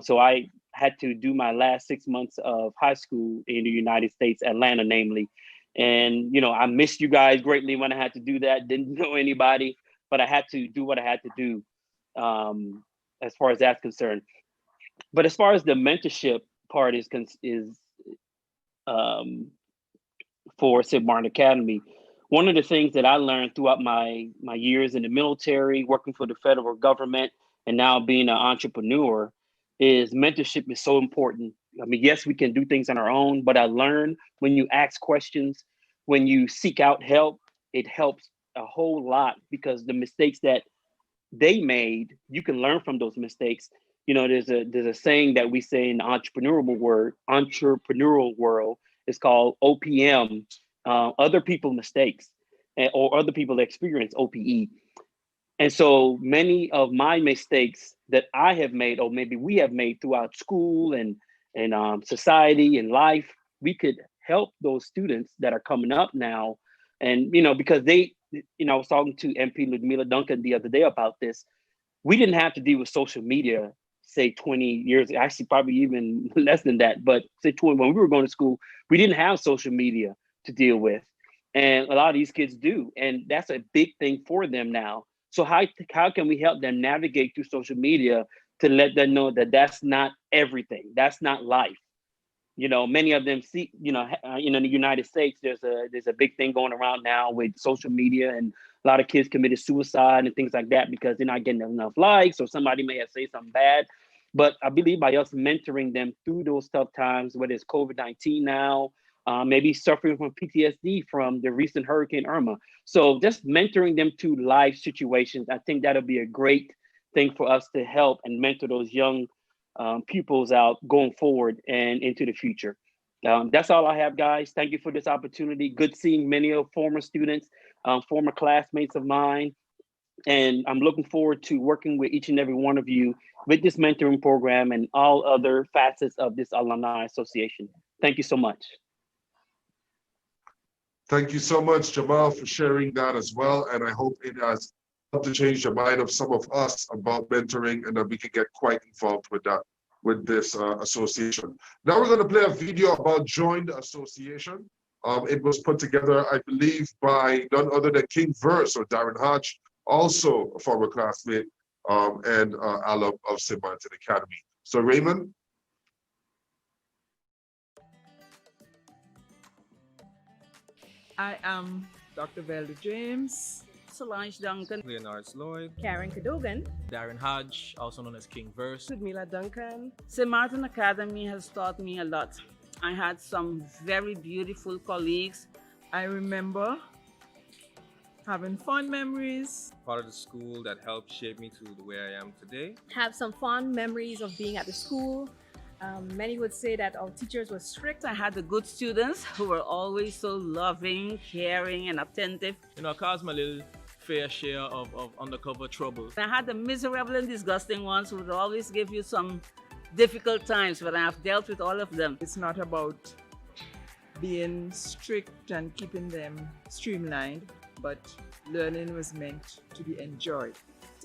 So I had to do my last 6 months of high school in the United States, Atlanta, namely. And, you know, I missed you guys greatly when I had to do that. Didn't know anybody, but I had to do what I had to do as far as that's concerned. But as far as the mentorship part is for St. Maarten Academy, one of the things that I learned throughout my years in the military, working for the federal government, and now being an entrepreneur, is mentorship is so important. I mean, yes, we can do things on our own, but I learned when you ask questions, when you seek out help, it helps a whole lot, because the mistakes that they made, you can learn from those mistakes. You know, there's a saying that we say in the entrepreneurial world. It's called OPM, other people mistakes, or other people experience, OPE. And so many of my mistakes that I have made, or maybe we have made throughout school and society and life, we could help those students that are coming up now. And, you know, because they, you know, I was talking to MP Ludmila Duncan the other day about this. We didn't have to deal with social media, say 20 years, actually probably even less than that, but say 20, when we were going to school, we didn't have social media to deal with. And a lot of these kids do. And that's a big thing for them now. So how can we help them navigate through social media to let them know that that's not everything, that's not life? You know, many of them see, in the United States, there's a big thing going around now with social media, and a lot of kids committed suicide and things like that because they're not getting enough likes, or somebody may have said something bad. But I believe by us mentoring them through those tough times, whether it's COVID-19 now, maybe suffering from PTSD from the recent Hurricane Irma. So just mentoring them to life situations, I think that'll be a great thing for us to help and mentor those young pupils out going forward and into the future. That's all I have, guys. Thank you for this opportunity. Good seeing many of former students, former classmates of mine. And I'm looking forward to working with each and every one of you with this mentoring program and all other facets of this Alumni Association. Thank you so much. Thank you so much, Jamal, for sharing that as well. And I hope it has helped to change the mind of some of us about mentoring, and that we can get quite involved with that, with this association. Now we're going to play a video about Join the Association. It was put together, I believe, by none other than King Verse, or Darren Hodge, also a former classmate and alum of St. Maarten Academy. So Raymond? I am Dr. Velda James, Solange Duncan, Leonard Lloyd, Karen Cadogan, Darren Hodge, also known as King Verse, Ludmila Duncan. St. Maarten Academy has taught me a lot. I had some very beautiful colleagues. I remember having fond memories. Part of the school that helped shape me to the way I am today. Have some fond memories of being at the school. Many would say that our teachers were strict. I had the good students who were always so loving, caring, and attentive. You know, I caused my little fair share of undercover trouble. I had the miserable and disgusting ones who would always give you some difficult times, but I have dealt with all of them. It's not about being strict and keeping them streamlined, but learning was meant to be enjoyed.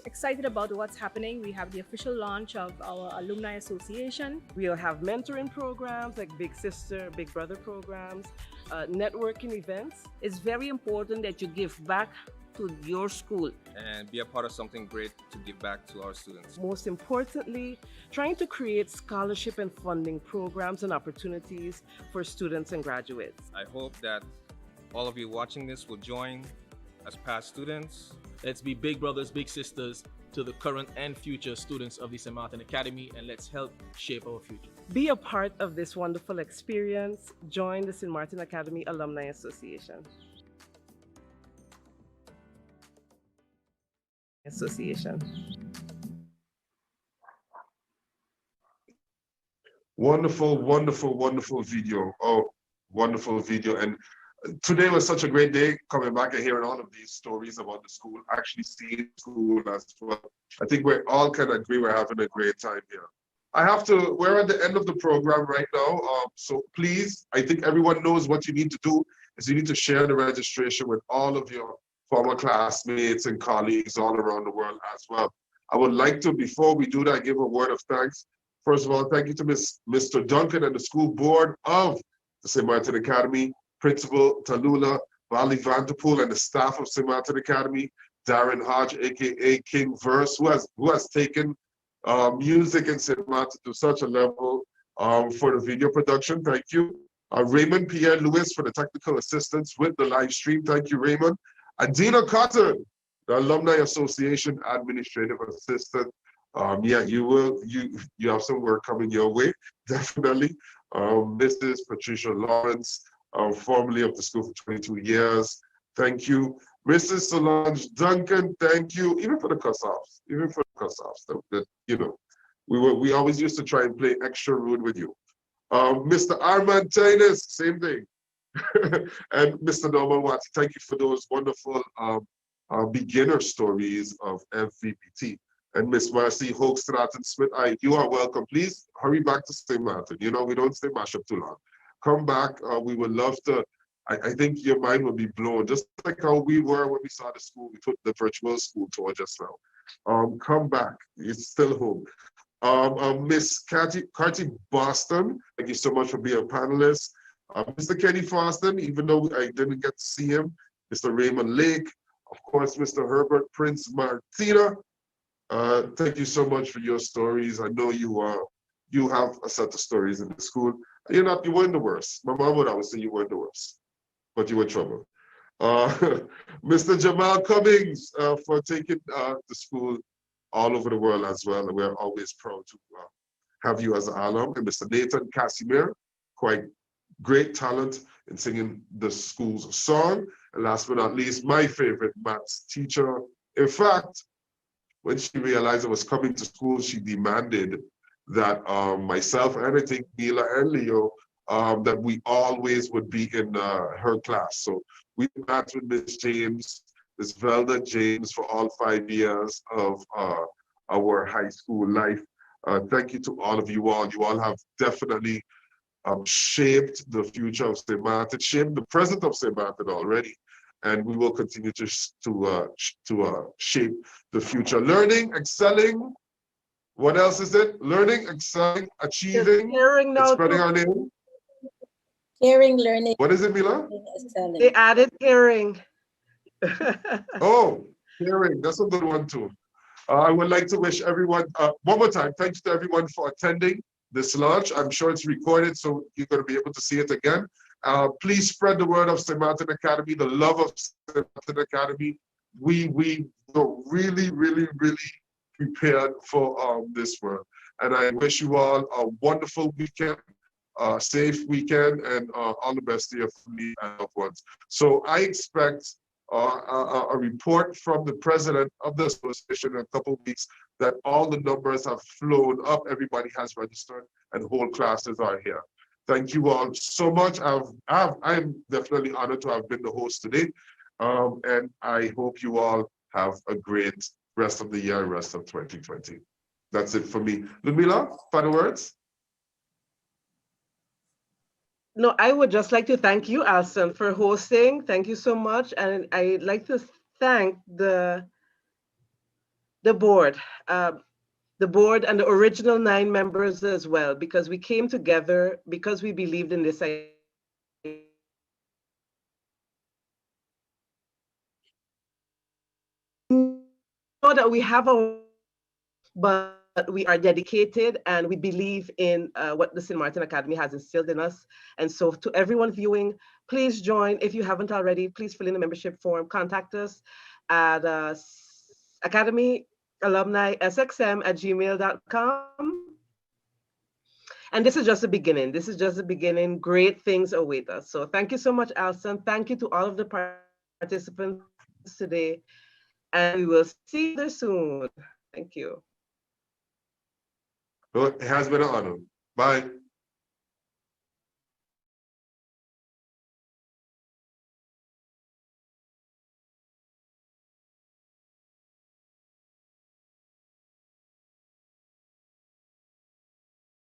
Excited about what's happening. We have the official launch of our Alumni Association. We'll have mentoring programs like Big Sister, Big Brother programs, networking events. It's very important that you give back to your school and be a part of something great to give back to our students. Most importantly, trying to create scholarship and funding programs and opportunities for students and graduates. I hope that all of you watching this will join as past students. Let's be big brothers, big sisters to the current and future students of the St. Maarten Academy, and let's help shape our future. Be a part of this wonderful experience. Join the St. Maarten Academy Alumni Association. Wonderful, wonderful, wonderful video. Oh, wonderful video. And today was such a great day coming back and hearing all of these stories about the school, actually seeing school as well. I think we all can agree we're having a great time here. We're at the end of the program right now. So please, I think everyone knows what you need to do is you need to share the registration with all of your former classmates and colleagues all around the world as well. I would like to, before we do that, give a word of thanks. First of all, thank you to Mr. Duncan and the school board of the St. Maarten Academy, Principal Tallulah Valley Vanterpool, and the staff of St. Maarten Academy, Darren Hodge, aka King Verse, who has taken music in St. Maarten to such a level for the video production. Thank you. Raymond Pierre Lewis for the technical assistance with the live stream. Thank you, Raymond. Adina Cotton, the Alumni Association Administrative Assistant. Yeah, you have some work coming your way, definitely. Mrs. Patricia Lawrence, formerly of the school for 22 years. Thank you. Mrs. Solange Duncan, thank you. Even for the cuss-offs, you know, we always used to try and play extra rude with you. Mr. Armand Tainus, same thing. And Mr. Norman Watts, thank you for those wonderful beginner stories of FVPT. And Miss Marcy Hoogstraat Smith, you are welcome. Please hurry back to St. Maarten. You know, we don't stay mashed up too long. Come back. We would love to. I think your mind will be blown, just like how we were when we saw the school. We took the virtual school tour just now. Come back. It's still home. Miss Carty Boston, thank you so much for being a panelist. Mr. Kenny Foston, even though I didn't get to see him. Mr. Raymond Lake, of course, Mr. Herbert Prince Martina. Thank you so much for your stories. I know you have a set of stories in the school. You weren't the worst. My mom would always say you weren't the worst, but you were trouble. Mr. Jamal Cummings for taking the school all over the world as well. We're always proud to have you as an alum. And Mr. Nathan Casimir, quite great talent in singing the school's song. And last but not least, my favorite maths teacher. In fact, when she realized I was coming to school, she demanded that myself and I think Mila and Leo, that we always would be in her class. So we met with Miss James, Miss Velda James for all 5 years of our high school life. Thank you to all of you all. You all have definitely shaped the future of St. Maarten, shaped the present of St. Maarten already. And we will continue to shape the future. Learning, excelling. What else is it? Learning, excelling, achieving, spreading our name. Caring, learning. What is it, Mila? Excelling. They added caring. Oh, caring. That's a good one too. I would like to wish everyone, one more time, thanks to everyone for attending this launch. I'm sure it's recorded, so you're going to be able to see it again. Please spread the word of St. Maarten Academy, the love of St. Maarten Academy. We were really, really, really prepared for this work. And I wish you all a wonderful weekend, safe weekend, and all the best to your family and loved ones. So I expect a report from the president of the association in a couple of weeks that all the numbers have flown up, everybody has registered, and whole classes are here. Thank you all so much. I'm definitely honored to have been the host today. And I hope you all have a great rest of the year, rest of 2020. That's it for me. Ludmila, final words? No, I would just like to thank you, Alston, for hosting. Thank you so much. And I'd like to thank the board and the original 9 members as well, because we came together because we believed in this idea. Know that we have but we are dedicated and we believe in what the St. Maarten Academy has instilled in us. And so to everyone viewing, please join. If you haven't already, please fill in the membership form. Contact us at academyalumnisxm@gmail.com. And this is just the beginning. This is just the beginning. Great things await us. So thank you so much, Alston. Thank you to all of the participants today. And we will see you soon. Thank you. Well, it has been an honor. Bye.